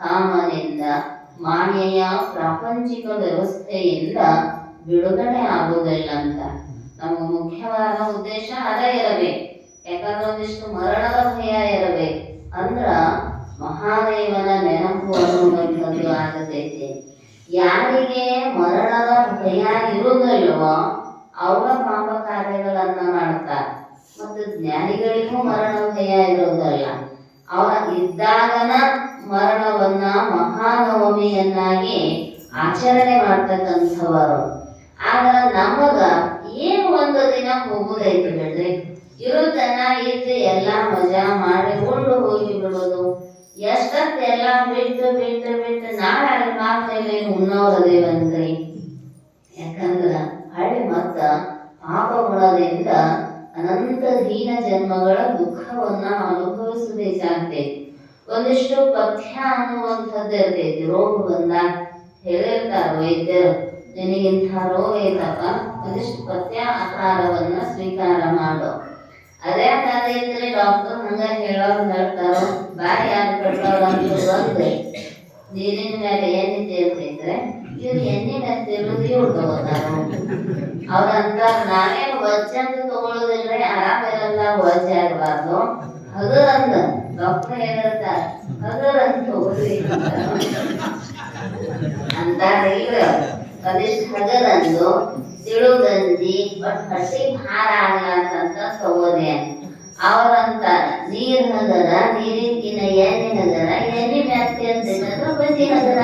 ಕಾಮನಿಂದ ಮಾಯೆಯ ಪ್ರಾಪಂಚಿಕ ವ್ಯವಸ್ಥೆಯಿಂದ ಬಿಡುಗಡೆ ಆಗುವುದಿಲ್ಲ ಅಂತ. ನಮಗೆ ಮುಖ್ಯವಾದ ಉದ್ದೇಶ ಅದೇ ಇರಬೇಕು. ಯಾಕಂದ್ರೆ ಒಂದಿಷ್ಟು ಮರಣದ ಭಯ ಇರಬೇಕು. ಅಂದ್ರ ಮಹಾದೇವನ ನೆನಪು ಅನ್ನುವಂಥದ್ದು ಆಗತೈತಿ. ಯಾರಿಗೆ ಮರಣದ ಭಯ ಇರುವುದಿಲ್ವೋ ಅವರ ಪಾಪ ಕಾರ್ಯಗಳನ್ನ ಮಾಡ್ತಾರೆ. ಮತ್ತು ಜ್ಞಾನಿಗಳಿಗೂ ಮರಣ ಭಯ ಇರುವುದಲ್ಲ. ಅವರ ಇದ್ದಾಗನ ಮರಣವನ್ನ ಮಹಾನವಮಿಯನ್ನಾಗಿ ಆಚರಣೆ ಮಾಡ್ತಕ್ಕಂಥವರು. ಆಗ ನಮಗ ಏನು ಒಂದು ದಿನ ಹೋಗುದೈತಿ ಬಿಡ್ರಿ, ಇರುತ್ತನ ಇದ್ದು ಎಲ್ಲಾ ಮಜಾ ಮಾಡಿ ಉಂಡು ಹೋಗಿ ಬಿಡೋದು. ಎಷ್ಟೆಲ್ಲ ಬಿಟ್ಟು ಬಿಟ್ಟು ಬಿಟ್ಟು ನಾಳೆ ಮಾತಲ್ಲಿ ಉಣ್ಣೋರದೇವಂದ್ರಿ. ಯಾಕಂದ್ರ ಹಳ್ಳಿ ಮತ್ತ ಪಾಪ ಗುಣದಿಂದ ಅನಂತ ದೀನ ಜನ್ಮಗಳ ದುಃಖವನ್ನ ಅನುಭವಿಸಬೇಕಾಗ್ತೈತಿ. ಒಂದಿಷ್ಟು ಪಥ್ಯ ಅನ್ನುವಂಥದ್ದು ಇರ್ತೈತಿ. ರೋಗ ಬಂದಾಗ ಹೇಳಿರ್ತಾರ ವೈದ್ಯರು, ನಿನಗಿಂಥ ರೋಗ ಐತಪ್ಪ, ಒಂದಿಷ್ಟು ಪಥ್ಯ ಆಹಾರವನ್ನ ಸ್ವೀಕಾರ ಮಾಡು. ಅದೇ ಕಾಲದಲ್ಲಿ ಡಾಕ್ಟರ್ ಹಂಗ ಹೇಳೋರು ಹೇಳ್ತಾರೋ, ಬಾಯಿ ಯಾರು ಕಟ್ಟೋರು ಅಂತ ಬಂದು ನೀರಿನ ಮೇಲೆ ಏನಿದೆ ಅಂತಂದ್ರೆ ಇವ್ರು ಎಣ್ಣೆ ಮೆತ್ತಿರೋದು ಇವ್ರು ತಗೋತಾರ. ಅವ್ರಂತ ನಾನೇನು ವಜ್ಜೆ ಅಂತ ತಗೊಳ್ಳೋದಿಲ್ರಿ, ಆರಾಮಿರಲ್ಲ, ವಜ್ಜೆ ಆಗಬಾರ್ದು, ಹಗರಂದ ಡಾಕ್ಟರ್ ಹೇಳಿರ್ತಾರ, ಹಗರಂತ ತಗೋರಿ ಅಂತಾರೆ. ಇವ್ರ ಕನಿಷ್ಠ ಹಗರಂದು ತಿಳುಗಂಜಿ ಬಟ್ ಹಸಿ ಭಾರ ಆಗ್ಲಾರ್ದಂತ ತಗೋದೆ. ಅವ್ರಂತ ನೀರ್ ಹಗರ, ನೀರಿಗಿನ ಎಣ್ಣೆ ಹಗರ, ಎಣ್ಣೆ ಮೆತ್ತಿ ಅಂತ ಬಜ್ಜಿ ಹಗರ.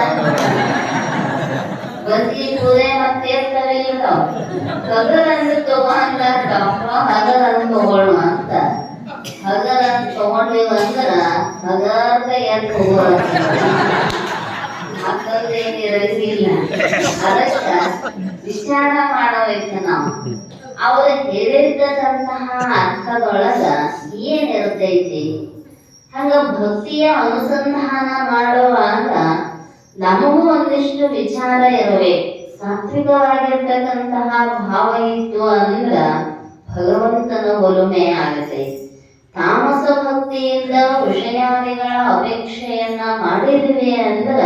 ಬಜ್ಜಿ ಪೂರೆ ಮತ್ತೆ ಹಗರಂದು ತಗೋ ಅಂದ ಡಾಕ್ಟ್ರು, ಹಗರಂದು ತಗೊಳ್ಳು ಅಂತ. ಹಗರಂದು ತಗೊಂಡಿವ ಅಂದ್ರ ಹಗರ್ದ ಎದ್ದು ಹೋಗೋ ಮಕ್ಕಳೇನಿರಂಗಿಲ್ಲ. ಅದಕ್ಕ ವಿಚಾರ ಮಾಡಬೇಕು ನಾವು. ಅವರು ಹೇಳಿದಂತಹ ಅರ್ಥದೊಳಗ ಏನಿರ್ತೈತಿ. ಹಂಗ ಭಕ್ತಿಯ ಅನುಸಂಧಾನ ಮಾಡುವಾಗ ನಮಗೂ ಒಂದಿಷ್ಟು ವಿಚಾರ ಇರಬೇಕು. ಸಾತ್ವಿಕವಾಗಿರ್ತಕ್ಕಂತಹ ಭಾವ ಇತ್ತು ಅಂದ್ರ ಭಗವಂತನ ಒಲುಮೆ ಆಗುತ್ತೆ. ತಾಮಸ ಭಕ್ತಿಯಿಂದ ವಿಷಯಾದಿಗಳ ಅಪೇಕ್ಷೆಯನ್ನ ಮಾಡಿದ್ವಿ ಅಂದ್ರ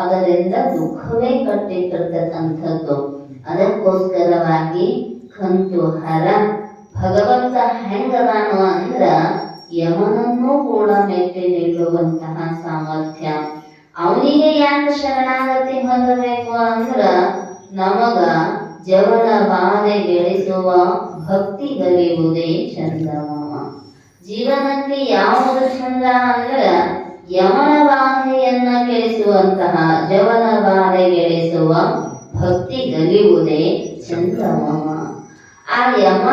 ಅದರಿಂದ ದುಃಖವೇ ಕಟ್ಟಿಟ್ಟಿರ್ತಕ್ಕಂಥದ್ದು. ಅದಕ್ಕೋಸ್ಕರವಾಗಿ ಕಂತು ಹರ ಭಗವಂತ ಹೆಂಗದಾನು ಅಂದ್ರ ಯಮನನ್ನೂ ಕೂಡ ಮೆಟ್ಟಿ ನಿಲ್ಲುವಂತಹ ಸಾಮರ್ಥ್ಯ. ಅವನಿಗೆ ಯಾಕೆ ಶರಣಾಗತಿ ಹೊಂದಬೇಕು ಅಂದ್ರ ನಮಗ ಜವನ ಬಾಧೆ ಗೆಳಿಸುವ ಭಕ್ತಿ ಗಲಿಯುವುದೇ ಚಂದವ. ಜೀವನಕ್ಕೆ ಯಾವುದು ಚಂದ ಅಂದ್ರ ಯಮನ ಬಾಧೆಯನ್ನ ಗೆಳಿಸುವಂತಹ, ಜವನ ಬಾಧೆ ಗೆಳಿಸುವ ಭಕ್ತಿ ಗಲಿಯುವುದೇ ಚಂದವ. ಆ ಯಮ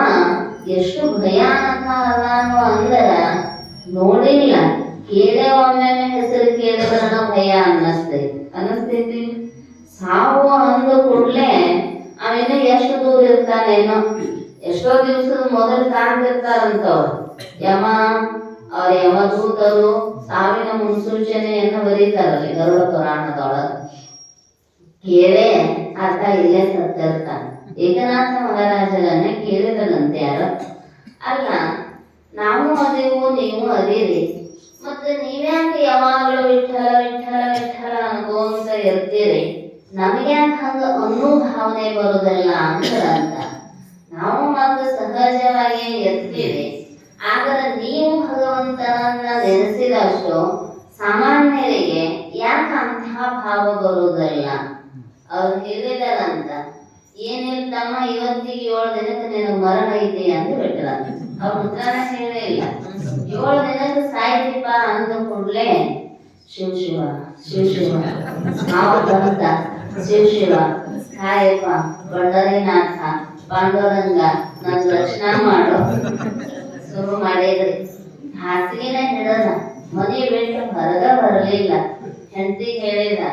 ಎಷ್ಟು ಭಯಾನಕ ಅದಾನು ಅಂದ್ರ ನೋಡಿಲ್ಲ, ಕೇಳೇ ಒಮ್ಮೆ ಹೆಸರು ಕೇಳಿದ್ರನ ಭಯ ಅನ್ನಿಸ್ತೈತಿ. ಸಾವು ಅಂದ ಕೂಡ್ಲೆ ಅವಿನ್ನು ಎಷ್ಟು ದೂರ ಇರ್ತಾನೇನೋ, ಎಷ್ಟೋ ದಿವಸದ ಮೊದಲು ಕಾಣ್ತಿರ್ತಾರಂತವ್ರು ಯಮ. ಅವ್ರ ಯಮದೂತರು ಸಾವಿನ ಮುನ್ಸೂಚನೆಯನ್ನು ಬರೀತಾರಲ್ಲ ಗರುಡ ಪುರಾಣದೊಳಗ. ಕೇಳೇ ಆತ ಇಲ್ಲೇ ಸತ್ತಿರ್ತಾನೆ. ಏಕನಾಥ ಮಹಾರಾಜರನ್ನ ಕೇಳಿದರಂತೆ ಯಾರು, ಅಲ್ಲ ನಾವು ಅದೇವು ನೀವು ಅದೇರಿ, ಮತ್ತೆ ನೀವ್ಯಾಕೆ ಯಾವಾಗಲೂ ವಿಠಲ ವಿಠಲ ವಿಠಲ ಅನ್ಕೊಂತ ಇರ್ತೀರಿ, ನಮಗ್ಯಾಕೆ ಹಂಗ ಅನ್ನೋ ಭಾವನೆ ಬರುದಲ್ಲ ಅಂತ. ನಾವು ಮಾತ್ರ ಸಹಜವಾಗಿ ಇರ್ತೀವಿ, ಆದರೆ ನೀವು ಭಗವಂತನನ್ನ ನೆನೆಸಿದಷ್ಟು ಸಾಮಾನ್ಯರಿಗೆ ಯಾಕೆ ಅಂತಹ ಭಾವ ಬರುವುದಲ್ಲ. ಅವ್ರು ಹೇಳಿದಾರಂತ, ಏನಿರ್ತಮ್ಮ ಇವತ್ತಿಗೆ 7 ದಿನಕ್ಕೆ ನಿನಗೆ ಮರಣ ಐತಿ ಅಂತ ಬಿಟ್ರ. ಅವ್ರ ಉತ್ತರ ಹೇಳೇ ಇಲ್ಲ. 7 ದಿನಕ್ಕೆ ಸಾಯ್ತಿಪ್ಪ ಅಂದ ಕೂಡ್ಲೆ ಶಿವ ಶಿವ ಶಿವ ಶಿವ ನಾವು ಬಂತ, ಶಿವ ಶಿವ ಕಾಯಪ್ಪ ಬಂಡರಿನಾಥ ಪಾಂಡುರಂಗ ನನ್ನ ರಕ್ಷಣಾ ಮಾಡು ಶುರು ಮಾಡಿದ್ರಿ. ಹಾಸಿಗೆನ ಹಿಡದ ಮನೆ ಬಿಟ್ಟು ಹೊರಗ ಬರಲಿಲ್ಲ. ಹೆಂಡತಿ ಹೇಳಿದ,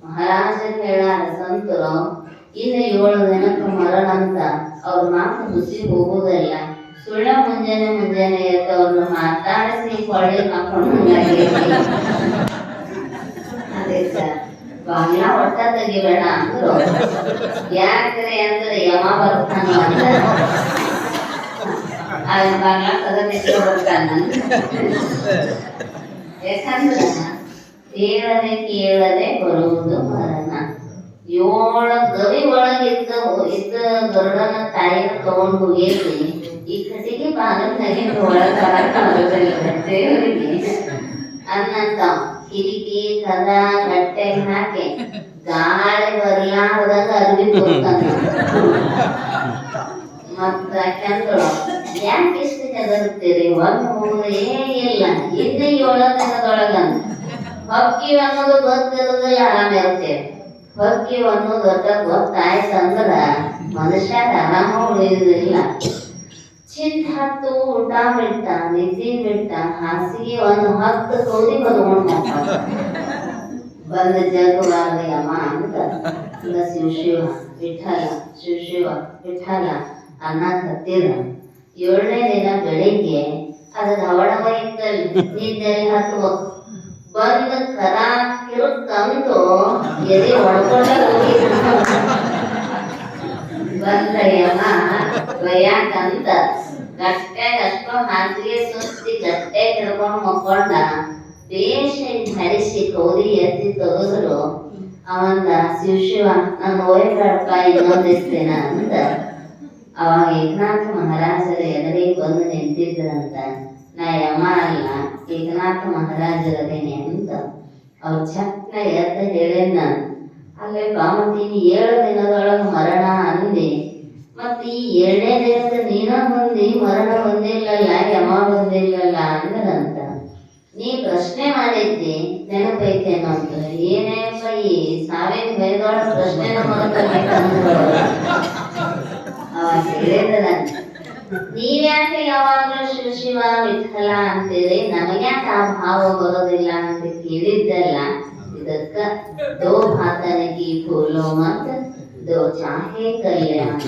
ಮಹಾರಾಜರು ಹೇಳಾರ ಸಂತರು ಇನ್ನು 7 ದಿನಕ್ಕೆ ಮರಣ ಅಂತ. ಅವ್ರ ಮಾತು ಹುಸಿ ಹೋಗುವುದಲ್ಲ. ಸುಳ್ಳ ಮುಂಜಾನೆ ಎದ್ದು ಅವ್ರನ್ನ ಮಾತಾಡಿಸಿ ಕೊಳ್ಳಿ ಹಾಕೊಂಡು ಅದಕ್ಕೆ ಬಾಗ್ಲ ಒಟ್ಟ ತೆಗಿಬೇಡ ಅಂದ್ರು. ಯಾಕ್ರೆ ಅಂದ್ರೆ ಯಮ ಬರ್ತಾನ ಅಂತ ಬಾಗ್ಲ ತಗದಿಟ್ಟು ಬರ್ತಾನ. ಯಾಕಂದ್ರ ಕೇಳದೆ ಬರುವುದು ಮರಣ. 7 ಗವಿ ಒಳಗಿದ್ದ ಗರುಡನ ತಾಯಿನ ತಗೊಂಡು ಹೋಗೇತಿ. ಈ ಕಟ್ಟಿಗೆ ಬಾಗಿಲಿಗೆ ದೇವರಿಗೆ ಅನ್ನಂತ ಕಿರಿಕಿ ಕದ ಗಟ್ಟೆ ಹಾಕಿ ಗಾಳಿ ಬರ್ಲಾರ್ದಾಗ ಅರ್ಬಿ ತೋರ್ತಾನ. ಮತ್ತ ಯಾಕಂದ್ರು ಯಾಕೆ ಇಷ್ಟು ಹೆದರ್ತೀರಿ, ಒಂದು ಹೋಗುದು ಇಲ್ಲ. ಇನ್ನು 7 ದಿನದೊಳಗಂತ ಹಕ್ಕಿ ಅನ್ನೋದು ಗೊತ್ತಿರೋದಿಲ್ಲ, ಆರಾಮ ಇರ್ತೇವೆ. ಹಕ್ಕಿ ಅನ್ನೋದು ಗೊತ್ತಾಯ್ತಂದ್ರ ಮನುಷ್ಯ ಆರಾಮ ಉಳಿಯುವುದಿಲ್ಲ. ಚಿಂತ ಹತ್ತು ಊಟ ಬಿಟ್ಟ, ನಿದ್ದೆ ಬಿಟ್ಟ, ಹಾಸಿಗೆ 10 ಕೋದಿ ಬದ್ಕೊಂಡು ಬಂದ ಜಗವಾದ ಯಮ ಅಂತ ಶಿವ ಶಿವ ವಿಠಲ ಶಿವ ಶಿವ ವಿಠಲ ಅನ್ನ ಹತ್ತಿರ. 7ನೇ ದಿನ ಬೆಳಿಗ್ಗೆ ಅದು ಧವಳವ ಇದ್ದಲ್ಲಿ ನಿದ್ದಲ್ಲಿ ಹತ್ಬೇಕು. ಬಂದ ಕರ ಕಿರುಕಂದು ಎದೆ ಹೊಡ್ಕೊಂಡ ಹೋಗಿ ಬಂದ ಯಮ ಬಯ್ಯಾಕಂತ ಗಟ್ಟೆಗ ಅಷ್ಟೋ ಹಾಸಿಗೆ ಸುತ್ತಿ ಗಟ್ಟೆ ಹಿಡ್ಕೊಂಡು ಮಕ್ಕೊಂಡ. ಬೇಷ ಧರಿಸಿ ಕೌದಿ ಎತ್ತಿ ತೆಗೆದ್ರು ಅವಂದ ಶಿವ ನಾನು ಓಯಬೇಡಪ್ಪ ಇನ್ನೊಂದಿಸ್ತೇನ ಅಂತ ಅವಾಗ ಏಕನಾಥ ಮಹಾರಾಜರ ಎದುರಿಗೆ ಬಂದು ನಿಂತಿದ್ರಂತ. ನಾ ಯಮ ಅಲ್ಲ, ಏಕನಾಥ ಮಹಾರಾಜರದೇನೆ ಅಂತ ಅವ್ರು ಚಕ್ನ ಎದ್ದು ಹೇಳಿದ್ ನಾನು. ಅಲ್ಲೇ ಬಾಮತಿ 7 ದಿನದೊಳಗೆ ಮರಣ ಅಂದಿ, ಮತ್ತ ಈ 2ನೇ ದಿನದ ನೀನ ಬಂದಿ ಮರಣ ಬಂದಿಲ್ಲಲ್ಲ, ಯಮ ಬಂದಿಲ್ಲಲ್ಲ ಅಂದ್ರಂತ. ನೀ ಪ್ರಶ್ನೆ ಮಾಡಿದ್ದಿ ನೆನಪೈತೇನೋ ಅಂತ. ಏನೇಪ್ಪ ಈ ಸಾವಿನ ಭಯದೊಳ ಪ್ರಶ್ನೆ ಅವಾಗ ಹೇಳಿದ್ರ, ನೀವ್ಯಾಕೆ ಯಾವಾಗಲೂ ಶಿವ ಶಿವ ವಿಠಲ ಅಂತೀರಿ, ನಮಗ್ಯಾಕೆ ಆ ಭಾವ ಬರೋದಿಲ್ಲ ಅಂತ ಕೇಳಿದ್ದಲ್ಲ. ಇದಕ್ಕ ದೋ ಭಾತನಕಿ ಫೂಲೋ ಮತ್ ದೋ ಚಾಹೆ ಕಲ್ಯಾಣ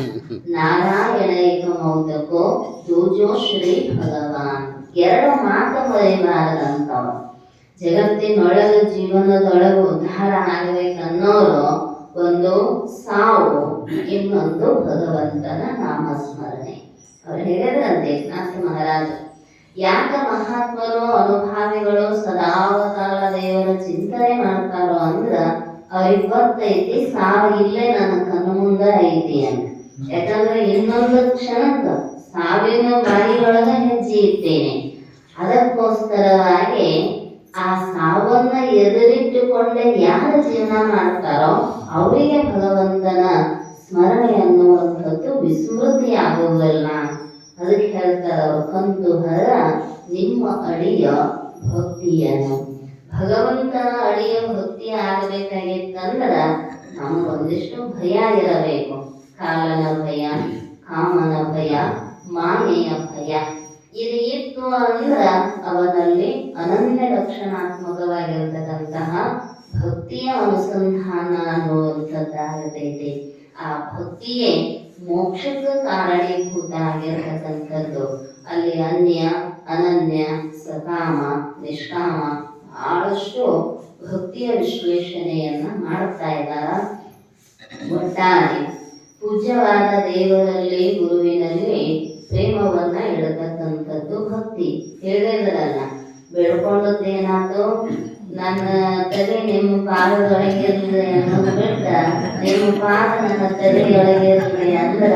ನಾರಾಯಣ ಏಕ ಮೌದಕೋ ದೂಜೋ ಶ್ರೀ ಭಗವಾನ್. 2 ಮಾತು ಮರೆಯಬಾರದಂತವ. ಜಗತ್ತಿನೊಳಗ ಜೀವನದೊಳಗ ಉದ್ಧಾರ ಆಗಬೇಕನ್ನೋರು ಒಂದು ಸಾವು, ಇನ್ನೊಂದು ಭಗವಂತನ ನಾಮಸ್ಮರಣೆ. ಅವ್ರು ಹೇಳಿದ್ರಂತೆ ಏಕನಾಥ ಮಹಾರಾಜ. ಯಾಕ ಮಹಾತ್ಮರು ಅನುಭಾವಿಗಳು ಸದಾವಕಾಲ ದೇವರ ಚಿಂತನೆ ಮಾಡ್ತಾರೋ ಅಂದ್ರ ಅವ್ರಿಗೆ ಗೊತ್ತೈತಿ ಸಾವು ಇಲ್ಲೇ ನನ್ನ ಕಣ್ಣು ಮುಂದೆ ಐತಿ ಅಂತ. ಯಾಕಂದ್ರೆ ಇನ್ನೊಂದು ಕ್ಷಣಕ್ಕ ಸಾವಿನ ಬಾಯಿಯೊಳಗ ಹೆಜ್ಜೆ ಇಟ್ಟೇನೆ. ಅದಕ್ಕೋಸ್ಕರವಾಗಿ ಆ ಸಾವನ್ನ ಎದುರಿಟ್ಟುಕೊಂಡೆ ಯಾರು ಜೀವನ ಮಾಡ್ತಾರೋ ಅವರಿಗೆ ಭಗವಂತನ ಸ್ಮರಣೆ ಅನ್ನುವಂಥದ್ದು ವಿಸ್ಮೃತಿ ಆಗುವುದಿಲ್ಲ. ಅದಕ್ಕೆ ಹೇಳ್ತಾರ ಅವರು, ಕಂತು ಹರ ನಿಮ್ಮ ಅಡಿಯ ಭಕ್ತಿಯನ್ನು. ಭಗವಂತನ ಅಡಿಯ ಭಕ್ತಿ ಆಗಬೇಕಾಗಿತ್ತಂದ್ರ ನಮಗೊಂದಿಷ್ಟು ಭಯ ಇರಬೇಕು. ಕಾಲನ ಭಯ, ಕಾಮನ ಭಯ, ಮಾಯೆಯ ಭಯ. ಇದು ಇತ್ತು ಅಂದ್ರ ಅವನಲ್ಲಿ ಅನನ್ಯ ಲಕ್ಷಣಾತ್ಮಕವಾಗಿರ್ತಕ್ಕಂತಹ ಭಕ್ತಿಯ ಅನುಸಂಧಾನ ಅನ್ನುವಂಥದ್ದಾಗತೈತಿ. ಆ ಭಕ್ತಿಯೇ ಮೋಕ್ಷಕ್ಕೆ ಕಾರಣೀಭೂತ ಆಗಿರ್ತಕ್ಕಂಥದ್ದು. ಅಲ್ಲಿ ಅನ್ಯ, ಅನನ್ಯ, ಸಕಾಮ, ನಿಷ್ಕಾಮ ಬಹಳಷ್ಟು ಭಕ್ತಿಯ ವಿಶ್ಲೇಷಣೆಯನ್ನ ಮಾಡ್ತಾ ಇದ್ದಾರ. ಒಟ್ಟಾರೆ ಪೂಜ್ಯವಾದ ದೇವರಲ್ಲಿ, ಗುರುವಿನಲ್ಲಿ ಪ್ರೇಮವನ್ನ ಇಡತಕ್ಕಂಥದ್ದು ಭಕ್ತಿ. ಹೇಳಿದ್ರಲ್ಲ, ಬೆಳ್ಕೊಂಡದ್ದೇನಾಯ್ತು, ನನ್ನ ತಲೆ ನಿಮ್ಮ ಪಾದದೊಳಗಿರ್ಲಿ ಅನ್ನೋದು ಬಿಟ್ಟ ನಿಮ್ಮ ಪಾದ ನನ್ನ ತಲೆಯೊಳಗಿರ್ಲಿ ಅಂದ್ರ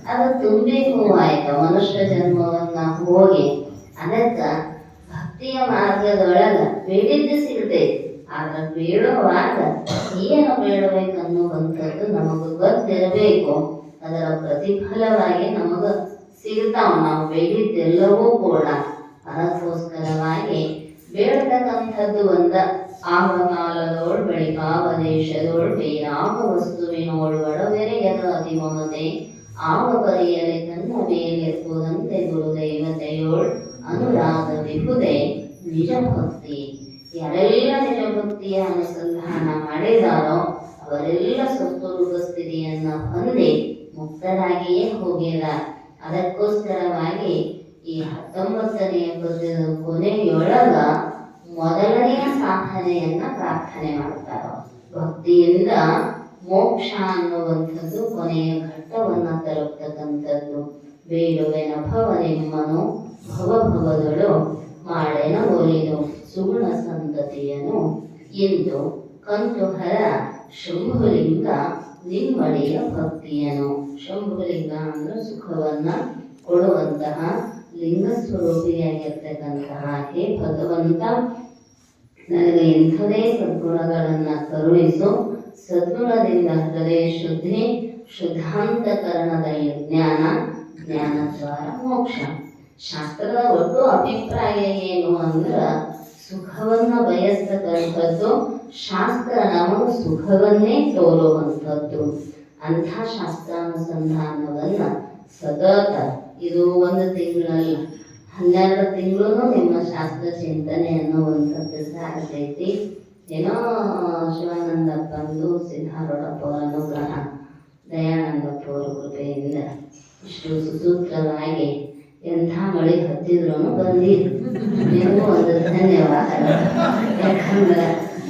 ಅದು ತುಂಬಿ ಹೂವಾಯ್ತು ಮನುಷ್ಯ ಜನ್ಮವನ್ನ ಹೋಗಿ. ಅದಕ್ಕ ಭಕ್ತಿಯ ಮಾರ್ಗದೊಳಗ ಬೇಡಿದ್ದು ಸಿಗ್ತೈತಿ. ಆದ್ರೆ ಬೇಡುವಾಗ ಏನು ಬೇಡಬೇಕನ್ನುವಂಥದ್ದು ನಮಗ ಗೊತ್ತಿರಬೇಕು. ಅದರ ಪ್ರತಿಫಲವಾಗಿ ನಮಗ ಸಿಗ್ತಾವ ನಾವು ಬೇಡಿದ್ದೆಲ್ಲವೂ ಕೂಡ. ಅದಕ್ಕೋಸ್ಕರವಾಗಿ ಬೇಡತಕ್ಕಂಥದ್ದು ಒಂದ ಆವ ಕಾಲದೋಳ್ ಬೆಳಿಗಾವ ದೇಶದೋಳ್ ಬೇರಾವ ವಸ್ತುವಿನೋಳ್ ಒಡವೆರೆಯದ ಅತಿಮಮತೆ ಆವ ಪರಿಯಲೆ ತನ್ನ ಬೇರೆಪ್ಪುದಂತೆ ಗುರುದೇವತೆಯೋಳ್ ಅನುರಾಗ ವಿಹುದೆ ನಿಜ ಭಕ್ತಿ. ಯಾರೆಲ್ಲ ನಿಜ ಭಕ್ತಿಯ ಅನುಸಂಧಾನ ಮಾಡಿದಾರೋ ಅವರೆಲ್ಲ ಸ್ವರೂಪ ಸ್ಥಿತಿಯನ್ನ ಹೊಂದಿ ಮುಕ್ತರಾಗಿಯೇ ಹೋಗಿಲ್ಲ. ಅದಕ್ಕೋಸ್ಕರವಾಗಿ ಈ 19ನೇ ಪದ್ಯದ ಕೊನೆಯೊಳಗ ಮೊದಲನೆಯ ಸಾಧನೆಯನ್ನ ಪ್ರಾರ್ಥನೆ ಮಾಡ್ತಾರ. ಭಕ್ತಿಯಿಂದ ಮೋಕ್ಷ ಅನ್ನುವಂಥದ್ದು ಕೊನೆಯ ಘಟ್ಟವನ್ನ ತಲುಪ್ತಕ್ಕಂಥದ್ದು. ಬೇಡುವೆನ ಭವ ನಿಮ್ಮನು ಭವಭವದಳು ಮಾಡೆನ ಒಲಿದು ಸುಗುಣ ಸಂತತಿಯನು ಎಂದು ಕಂತುಹರ ಶಂಭುಲಿಂಗ ನಿಮ್ಮಡಿಯ ಭಕ್ತಿಯನು. ಶಂಭುಲಿಂಗ ಅಂದ್ರೆ ಸುಖವನ್ನ ಕೊಡುವಂತಹ ಲಿಂಗ ಸ್ವರೂಪಿಯಾಗಿರ್ತಕ್ಕಂತಹ ಹೇ ಭಗವಂತ, ನನಗೆ ಇಂಥದೇ ಸದ್ಗುಣಗಳನ್ನ ಕರುಣಿಸು. ಸದ್ಗುಣದಿಂದ ಹೃದಯ ಶುದ್ಧಿ, ಶುದ್ಧಾಂತಕರಣದಲ್ಲಿ ಜ್ಞಾನ, ಜ್ಞಾನದ್ವಾರ ಮೋಕ್ಷ. ಶಾಸ್ತ್ರದ ಒಟ್ಟು ಅಭಿಪ್ರಾಯ ಏನು ಅಂದ್ರ ಸುಖವನ್ನ ಬಯಸ್ತಕ್ಕಂಥದ್ದು ಶಾಸ್ತ್ರ ನಮಗೆ ಸುಖವನ್ನೇ ತೋರುವಂಥದ್ದು. ಅಂಥ ಶಾಸ್ತ್ರಾನುಸಂಧಾನವನ್ನ ಸತತ ಇದು 1 ತಿಂಗಳಲ್ಲಿ 12 ತಿಂಗಳು ನಿಮ್ಮ ಶಾಸ್ತ್ರ ಚಿಂತನೆ ಅನ್ನುವಂಥದ್ದು ಸಾಗತೈತಿ. ಏನೋ ಶಿವಾನಂದಪ್ಪಂದು, ಸಿದ್ಧಾರೂಢಪ್ಪ ಅವರ ಅನುಗ್ರಹ, ದಯಾನಂದಪ್ಪ ಅವರ ಕೃಪೆಯಿಂದ ಇಷ್ಟು ಸುಸೂತ್ರವಾಗಿ ಎಂಥ ಮಳೆ ಹತ್ತಿದ್ರು ಬಂದಿದ್ರು. ನಿಮಗೂ ಒಂದು ಧನ್ಯವಾದ. ಯಾಕಂದ್ರೆ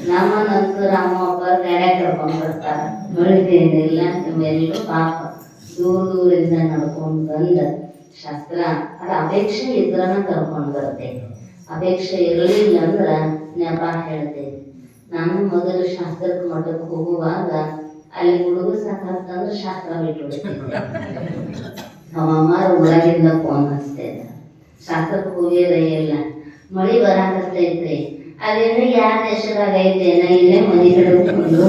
ನಮ್ಮನ್ನಂತೂ ರಾಮಪ್ಪ ಗಾಡ್ಯಾಗ ಕರ್ಕೊಂಡು ಬರ್ತಾರೆ. ಮಳಿದೇನಿಲ್ಲ, ನಿಮ್ಮೆಲ್ಲರೂ ಪಾಪ ದೂರದಿಂದ ನಡ್ಕೊಂಡು ಬಂದ ಶಾಸ್ತ್ರ ಅದು ಅಪೇಕ್ಷೆ ಇದ್ರನ ಕರ್ಕೊಂಡು ಬರ್ತೈತಿ. ಅಪೇಕ್ಷೆ ಇರಲಿಲ್ಲ ಅಂದ್ರೆ ನೆಪ ಹೇಳ್ತೈತಿ. ನಾನು ಮೊದಲು ಶಾಸ್ತ್ರಕ್ಕೆ ಮಠಕ್ಕೆ ಹೋಗುವಾಗ ಅಲ್ಲಿ ಹುಡುಗ ಸಾಕಂದ್ರೆ ಶಾಸ್ತ್ರ ಬಿಟ್ಬಿಡ್ತಿದ್ದೆ. ನಮ್ಮಮ್ಮಾರು ಊರಾಗಿಂದ ಫೋನ್ ಹಚ್ತಾ ಇದ್ದ, ಶಾಸ್ತ್ರಕ್ಕೆ ಹೋಗಿರೇ ಇಲ್ಲ, ಮಳೆ ಬರಾಕತ್ತೈತ್ರಿ, ಅದೇನು ಯಾವ ದೇಶದಾಗ ಐತೇನ, ಇಲ್ಲೇ ಮನೆ ಕಡೆ ಹೋಗ್ಕೊಂಡು.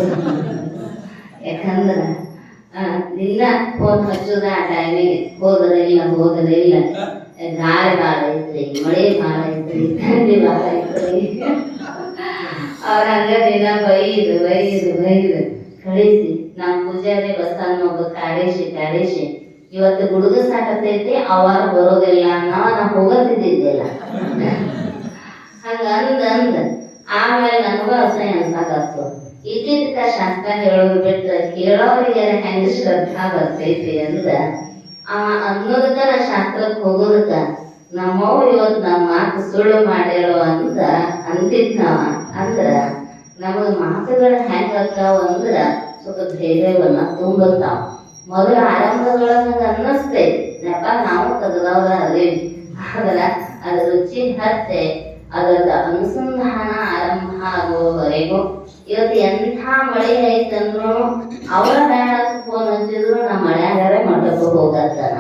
ಯಾಕಂದ್ರೆ ದಿನ ಫೋನ್ ಹಚ್ಚೋದ ಆ ಟೈಮಿಗೆ, ಹೋದರೆ ಇಲ್ಲ, ಗಾಳಿ ಭಾಳ ಐತ್ರಿ, ಮಳೆ ಭಾಳ ಐತ್ರಿ, ಥಂಡಿ ಭಾಳ ಐತ್ರಿ. ಅವ್ರ ಹಂಗ ದಿನ ಬೈದು ಕಳಿಸಿ ನಮ್ಮ ಪೂಜಾರಿ ಬಸ್ಸನ್ನ ಒಬ್ಬ ಕಾಡೇಶಿ ಇವತ್ತು ಹುಡುಗ ಸಾಕತೈತಿ, ಅವಾರ ಬರೋದಿಲ್ಲ ನಾ ಹೋಗತ್ತಿದ್ದಿದ್ದಿಲ್ಲ. ಹಂಗ ಅಂದ ಆಮೇಲೆ ನನಗೂ ಅಸಹ್ಯ ಅನ್ಸಾಕತ್ತು. ಇದ್ದಿದ್ಕ ಶಾಸ್ತ್ರ ಹೇಳೋದು ಬಿಟ್ಟು ಕೇಳೋರಿಗೆ ಹೆಂಗ ಶ್ರದ್ಧಾ ಬರ್ತೈತಿ ಅಂದ ಅನ್ನೋದಕ್ಕ ನಾ ಶಾಸ್ತ್ರಕ್ಕೆ ಹೋಗೋದಕ್ಕ ನಮ್ಮವ್ರು ಇವತ್ತು ನಮ್ಮ ಮಾತು ಸುಳ್ಳು ಮಾಡ್ಯಾರೋ ಅಂತ ಅಂತಿದ್ ನಾವ. ಅಂದ್ರ ನಮಗೆ ಮಾತುಗಳು ಹೆಂಗ ಆಗ್ತಾವ ಅಂದ್ರ ಸ್ವಲ್ಪ ಧೈರ್ಯವನ್ನ ತುಂಬುತ್ತಾವ. ಮೊದಲು ಆರಂಭದೊಳಗ ಅನ್ನಿಸ್ತೈತಿ ನೆಪ ನಾವು ತೆಗೆದವ್ರ ಅದೇವಿ, ಆದ್ರ ಅದ್ರ ರುಚಿ ಹತ್ತೆ ಅದರದ ಅನುಸಂಧಾನ ಆರಂಭ ಆಗುವವರೆಗೂ ಇವತ್ತು ಎಂಥ ಮಳೆ ಐತಂದ್ರು ಅವರ ಬ್ಯಾಡಕ್ಕೆ ಫೋನ್ ಹಚ್ಚಿದ್ರು ನಾ ಮಳೆಯಾಗಾರೆ ಮಠಕ್ಕೆ ಹೋಗತ್ತಾನ.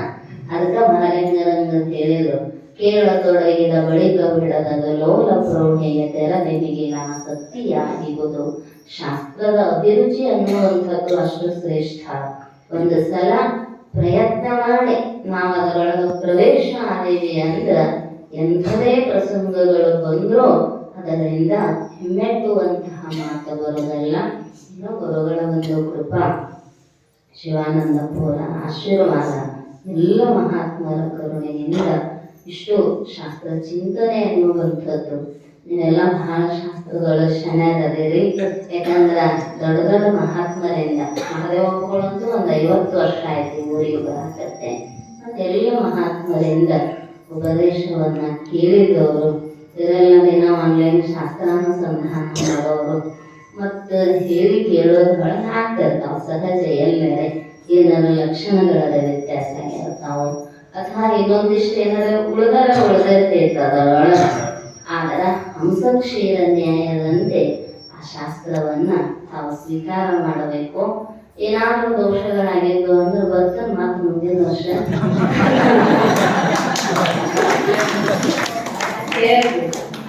ಅದಕ್ಕ ಮಹಾಲಿಂಗರಂಗ ಹೇಳಿದ್ರು, ಕೇಳತೊಡಗಿದ ಬಳಿಕ ಬಿಡದ ಲೋಲ ಪ್ರೌಢೆಯ ತೆರದೆನಿಗಿನ ಆಸಕ್ತಿಯಾಗಿವುದು. ಶಾಸ್ತ್ರದ ಅಭಿರುಚಿ ಅನ್ನುವಂಥದ್ದು ಅಷ್ಟು ಶ್ರೇಷ್ಠ. ಒಂದು ಸಲ ಪ್ರಯತ್ನ ಮಾಡಿ ನಾವು ಅದರೊಳಗೆ ಪ್ರವೇಶ ಆದೇವಿ ಅಂದ್ರ ಎಂಥದೇ ಪ್ರಸಂಗಗಳು ಬಂದರೂ ಅದರಿಂದ ಹಿಮ್ಮೆಟ್ಟುವಂತಹ ಮಾತು ಬರೋದಲ್ಲ. ಇನ್ನು ಗುರುಗಳ ಒಂದು ಕೃಪಾ, ಶಿವಾನಂದ ಪುರ ಆಶೀರ್ವಾದ, ಎಲ್ಲ ಮಹಾತ್ಮರ ಕರುಣೆಯಿಂದ ಇಷ್ಟು ಶಾಸ್ತ್ರ ಚಿಂತನೆ ಅನ್ನುವಂಥದ್ದು. ನೀವೆಲ್ಲ ಬಹಳ ಶಾಸ್ತ್ರಗಳು ಶನದಿರಿ. ಯಾಕಂದ್ರ ದೊಡ್ಡ ಮಹಾತ್ಮರಿಂದ ಮಹಾದೇವಪ್ಪಗಳಂತೂ ಒಂದು 50 ವರ್ಷ ಆಯ್ತು ಊರಿಗೆ ಬರಕತ್ತೆ. ಮತ್ತೆಲ್ಲ ಮಹಾತ್ಮರಿಂದ ಉಪದೇಶವನ್ನ ಕೇಳಿದವರು, ಇದೆಲ್ಲ ದಿನ ಆನ್ಲೈನ್ ಶಾಸ್ತ್ರಾನುಸಂಧಾನ ಮಾಡೋರು, ಮತ್ತು ಹೇಳಿ ಕೇಳೋದ್ರೊಳಗೆ ಆಗ್ತಿರ್ತಾವ. ಸಹಜ ಎಲ್ಲರೇ ಏನಾರ ಲಕ್ಷಣಗಳ ವ್ಯತ್ಯಾಸ ಇರ್ತಾವೆ, ಅಥವಾ ಇನ್ನೊಂದಿಷ್ಟು ಏನಾರ ಉಳಿದಿರ್ತೈತೆ ಅದರೊಳಗೆ. ಆದ್ರೆ ಹಂಸಕ್ಷೀರ ನ್ಯಾಯದಂತೆ ಆ ಶಾಸ್ತ್ರವನ್ನ ತಾವು ಸ್ವೀಕಾರ ಮಾಡಬೇಕು. ಏನಾದ್ರೂ ದೋಷಗಳಾಗಿದ್ದು ಅಂದ್ರೆ ಬರ್ತದೆ ಮತ್ತು ಮುಂದಿನ ವರ್ಷ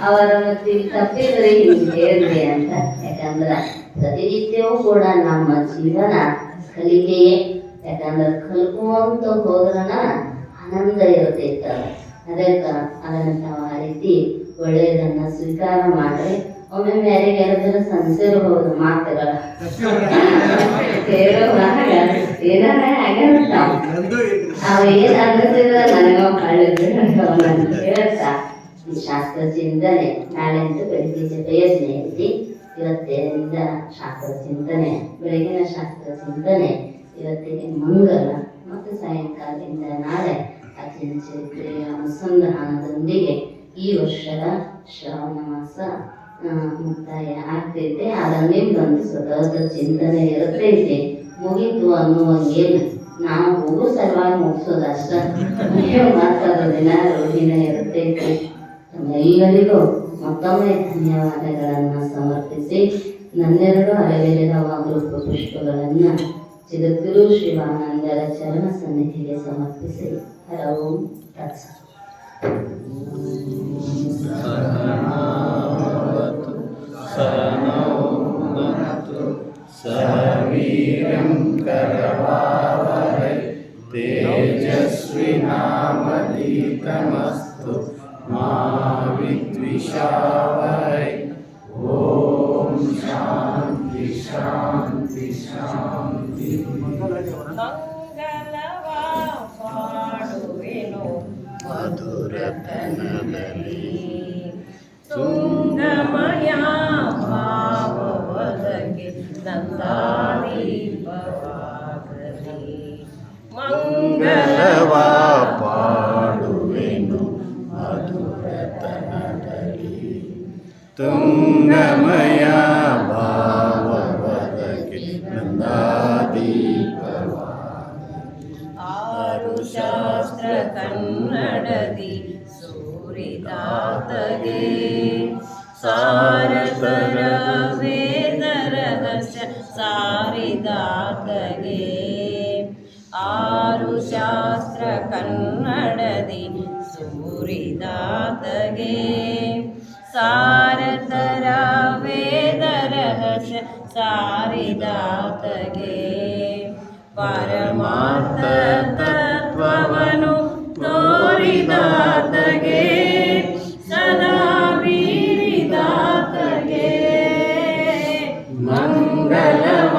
ಅವರ ಮತ್ತೆ ತಪ್ಪಿದ್ರೆ ಹೇಳ್ರಿ ಅಂತ. ಯಾಕಂದ್ರೆ ಪ್ರತಿನಿತ್ಯವೂ ಕೂಡ ನಮ್ಮ ಜೀವನ ಕಲಿಕೆಯೇ. ಯಾಕಂದ್ರೆ ಕಲ್ಕೊಂತ ಹೋದ್ರನ ಆನಂದ ಇರ್ತೈತ. ಅದಕ್ಕೆ ಅದನ್ನು ತಾವು ಆ ರೀತಿ ಒಳ್ಳೆಯದನ್ನ ಸ್ವೀಕಾರ ಮಾಡ್ರಿ. ಒಮ್ಮೆ ಯಾರಿಗಾರ ಸಂಸಿರಬಹುದು ಮಾತುಗಳ ಕೇಳುವಾಗ ಏನಾರ ಆಗಿರ್ತಾವ, ಅವ ಏನ್ ಅನ್ನಿಸಿದ್ರ ನನಗ ಕಳ್ಳಿದ್ರು ಹೇಳ್ತಾ ಈ ಶಾಸ್ತ್ರ ಚಿಂತನೆ ನಾಳೆಂತೂ ಬೆಳಿಗ್ಗೆ ಜೊತೆಯ ಸ್ನೇಹಿತಿ. ಇವತ್ತಿನಿಂದ ಶಾಸ್ತ್ರ ಚಿಂತನೆ, ಬೆಳಗಿನ ಶಾಸ್ತ್ರ ಚಿಂತನೆ ಇವತ್ತಿಗೆ ಮಂಗಲ ಮತ್ತು ಸಾಯಂಕಾಲದಿಂದ ನಾಳೆ ಅಚಿನ ಚರಿತ್ರೆಯ ಅನುಸಂಧಾನದೊಂದಿಗೆ ಈ ವರ್ಷದ ಶ್ರಾವಣ ಮಾಸ ಮುಕ್ತಾಯ ಆಗ್ತೈತೆ. ಅದನ್ನಿಂದೊಂದು ಸತತ ಚಿಂತನೆ ಇರ್ತೈತೆ. ಮುಗಿತು ಅನ್ನುವಂಗೇನು, ನಾವು ಹೋಗೋ ಸಲುವಾಗಿ ಮುಗಿಸೋದಷ್ಟ, ಮಾತಾಡ ದಿನ ರೂಢಿನ ಇರ್ತೈತೆ. ತಮ್ಮೆಲ್ಲರಿಗೂ ಮತ್ತೊಮ್ಮೆ ಧನ್ಯವಾದಗಳನ್ನು ಸಮರ್ಪಿಸಿ ನನ್ನೆರಡು ಅರವೇರಿದವಾಗಲು ಪುಷ್ಪಗಳನ್ನು ಜಗದ್ಗುರು ಶಿವಾನಂದರ ಚರಣ ಸನ್ನಿಧಿಗೆ ಸಮರ್ಪಿಸಿ ಹರವು ತತ್ಸ. ಸವೀರ್ಯಂ ಕರವಾವಹೈ ತೇಜಸ್ವಿನಾಮಧೀತಮಸ್ತು ಮಾ ವಿದ್ವಿಷಾವಹೈ. ಓಂ ಶಾಂತಿ ಶಾಂತಿ ಶಾಂತಿ. ಮಂಗಲವಾಡುವೆನು ಮಧುರತನದಲ್ಲಿ ತುಂಗಮಯ ಭಾವವದಗೆ ನಂದಾದೀಪವಾಗಲಿ. ಮಂಗಲವ ಪಾಡುವೆನು ಮಧುರತನದಲ್ಲಿ ತುಂಗಮಯ ಭಾವವದಗೆ ನಂದಾದೀಪವಾಗಲಿ. ಆರು ಶಾಸ್ತ್ರ ಕನ್ನಡದಿ ಸೂರಿದಾತಗೆ ಸಾರತರ ವೇದ ರಹಸ್ಯ ಸಾರಿದಾತಗೆ ಆರು ಶಾಸ್ತ್ರ ಕನ್ನಡದಿ ಸೂರಿದಾತಗೆ ಸಾರತರ ವೇದ ರಹಸ್ಯ ಸಾರಿದಾತಗೆ ಪರಮಾರ್ಥ ತತ್ವವನ್ನು ತೋರಿದಾತಗೆ ಸದಾ ಬೀರಿದಾತಗೆ ಮಂಗಲವ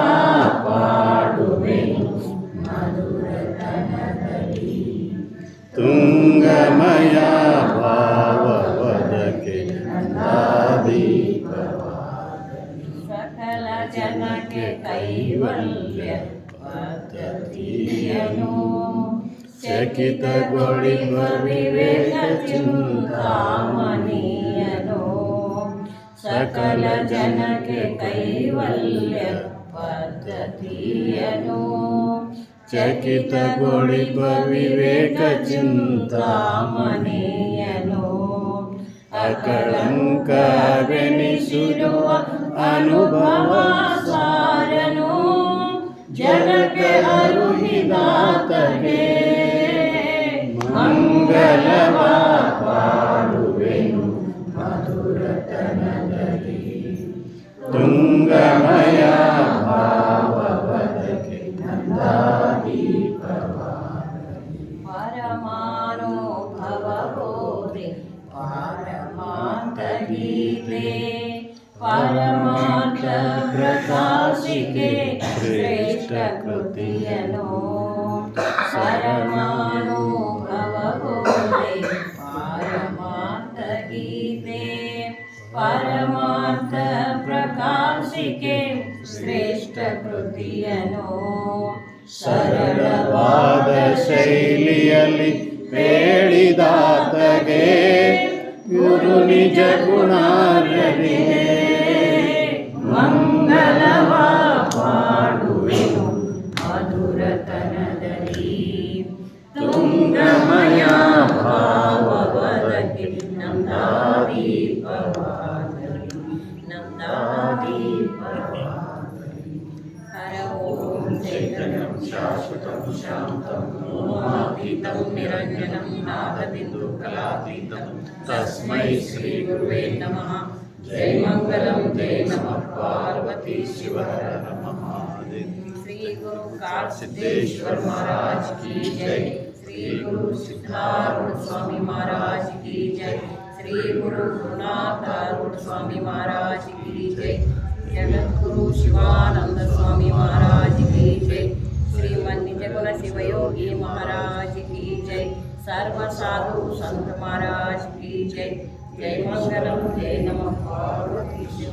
ಪಾಡುವೆನು ಮಧುರತನದಲ್ಲಿ ತುಂಗಮಯ ಭಾವವದಕ್ಕೆ ನಂದಾದೀಪವಾಗಲಿ ಸಕಲ ಜನಕ್ಕೆ ಕೈವಲ್ಯ ಪದ್ಧತಿಯನು ಚಕಿತಗೊಳಿಸುವ ವಿವೇಕ ಚಿಂತಾಮಣಿಯನು ಸಕಲ ಜನಕ್ಕೆ ಕೈವಲ್ಯ ಪದ್ಧತಿಯನು ಚಕಿತಗೊಳಿಸುವ ವಿವೇಕ ಚಿಂತಾಮಣಿಯನು ಅಕಳಂಕವೆನಿಸಿರುವ ಅನುಭವ ಸಾರನು ಜಗಕ್ಕೆ ಅರುಹಿದಾತಗೆ ಮಂಗಲವ ಪಾಡುವೆನು ಮಧುರತನದಲ್ಲಿ ತುಂಗಮಯ ಭಾವವದಕ್ಕೆ ನಂದಾದೀಪವಾಗಲಿ ಪರಮಾನುಭವ ಗೋರಿ ಪಾರಮಾರ್ಥ ಗೀತೆ ಪರಮಾರ್ಥ ಪ್ರಕಾಶಿಕೆ ಶ್ರೇಷ್ಠ ಕೃತಿಯನು ಪರಮಾನುಭವ ಗೋರಿ ಪಾರಮಾರ್ಥ ಗೀತೆ ಪರಮಾರ್ಥ ಪ್ರಕಾಶಿಕೆ ಶ್ರೇಷ್ಠ ಕೃತಿಯನು ಸರಳವಾದ ಶೈಲಿಯಲ್ಲಿ ಹೇಳಿದಾತಗೆ ಗುರು ನಿಜ ಗುಣಾರ್ಹರಿಗೆ ಮಂಗಲವ ಪಾಡುವೆನು ಮಧುರತನದಲ್ಲಿ ತುಂಗಮಯ ಭಾವವದಕ್ಕೆ ನಂದಾದೀಪವಾಗಲಿ ನಂದಾದೀಪವಾಗಲಿ ಹರ ಓಂ ಚೈತನ್ಯಂ ಶಾಶ್ವತಂ ಶಾಂತಂ ಮೋಹಾತೀತಂ ನಿರಂಜನಂ ನಾದಬಿಂದು ಕಲಾತೀತಂ ತಸ್ಮೈ ಶ್ರೀ ಗುರುವೇ ನಮಃ ಜೈ ಮಂಗಲಂ ಜೈ ನಮಃ ಪಾರ್ವತಿ ಶಿವ ಹರ ನಮಃ श्री गुरु काल सिद्धेश्वर महाराज की जय श्री गुरु सिद्धारूढ़ स्वामी महाराज की जय श्री गुरु गुरुनाथ आरूढ़ स्वामी महाराज की जय जगत गुरु शिवानंद स्वामी महाराज की जय श्रीमन निजगुण शिवयोगी महाराज की जय सर्व साधु संत महाराज की जय जय मंगलम जय नमः पार्वती शिव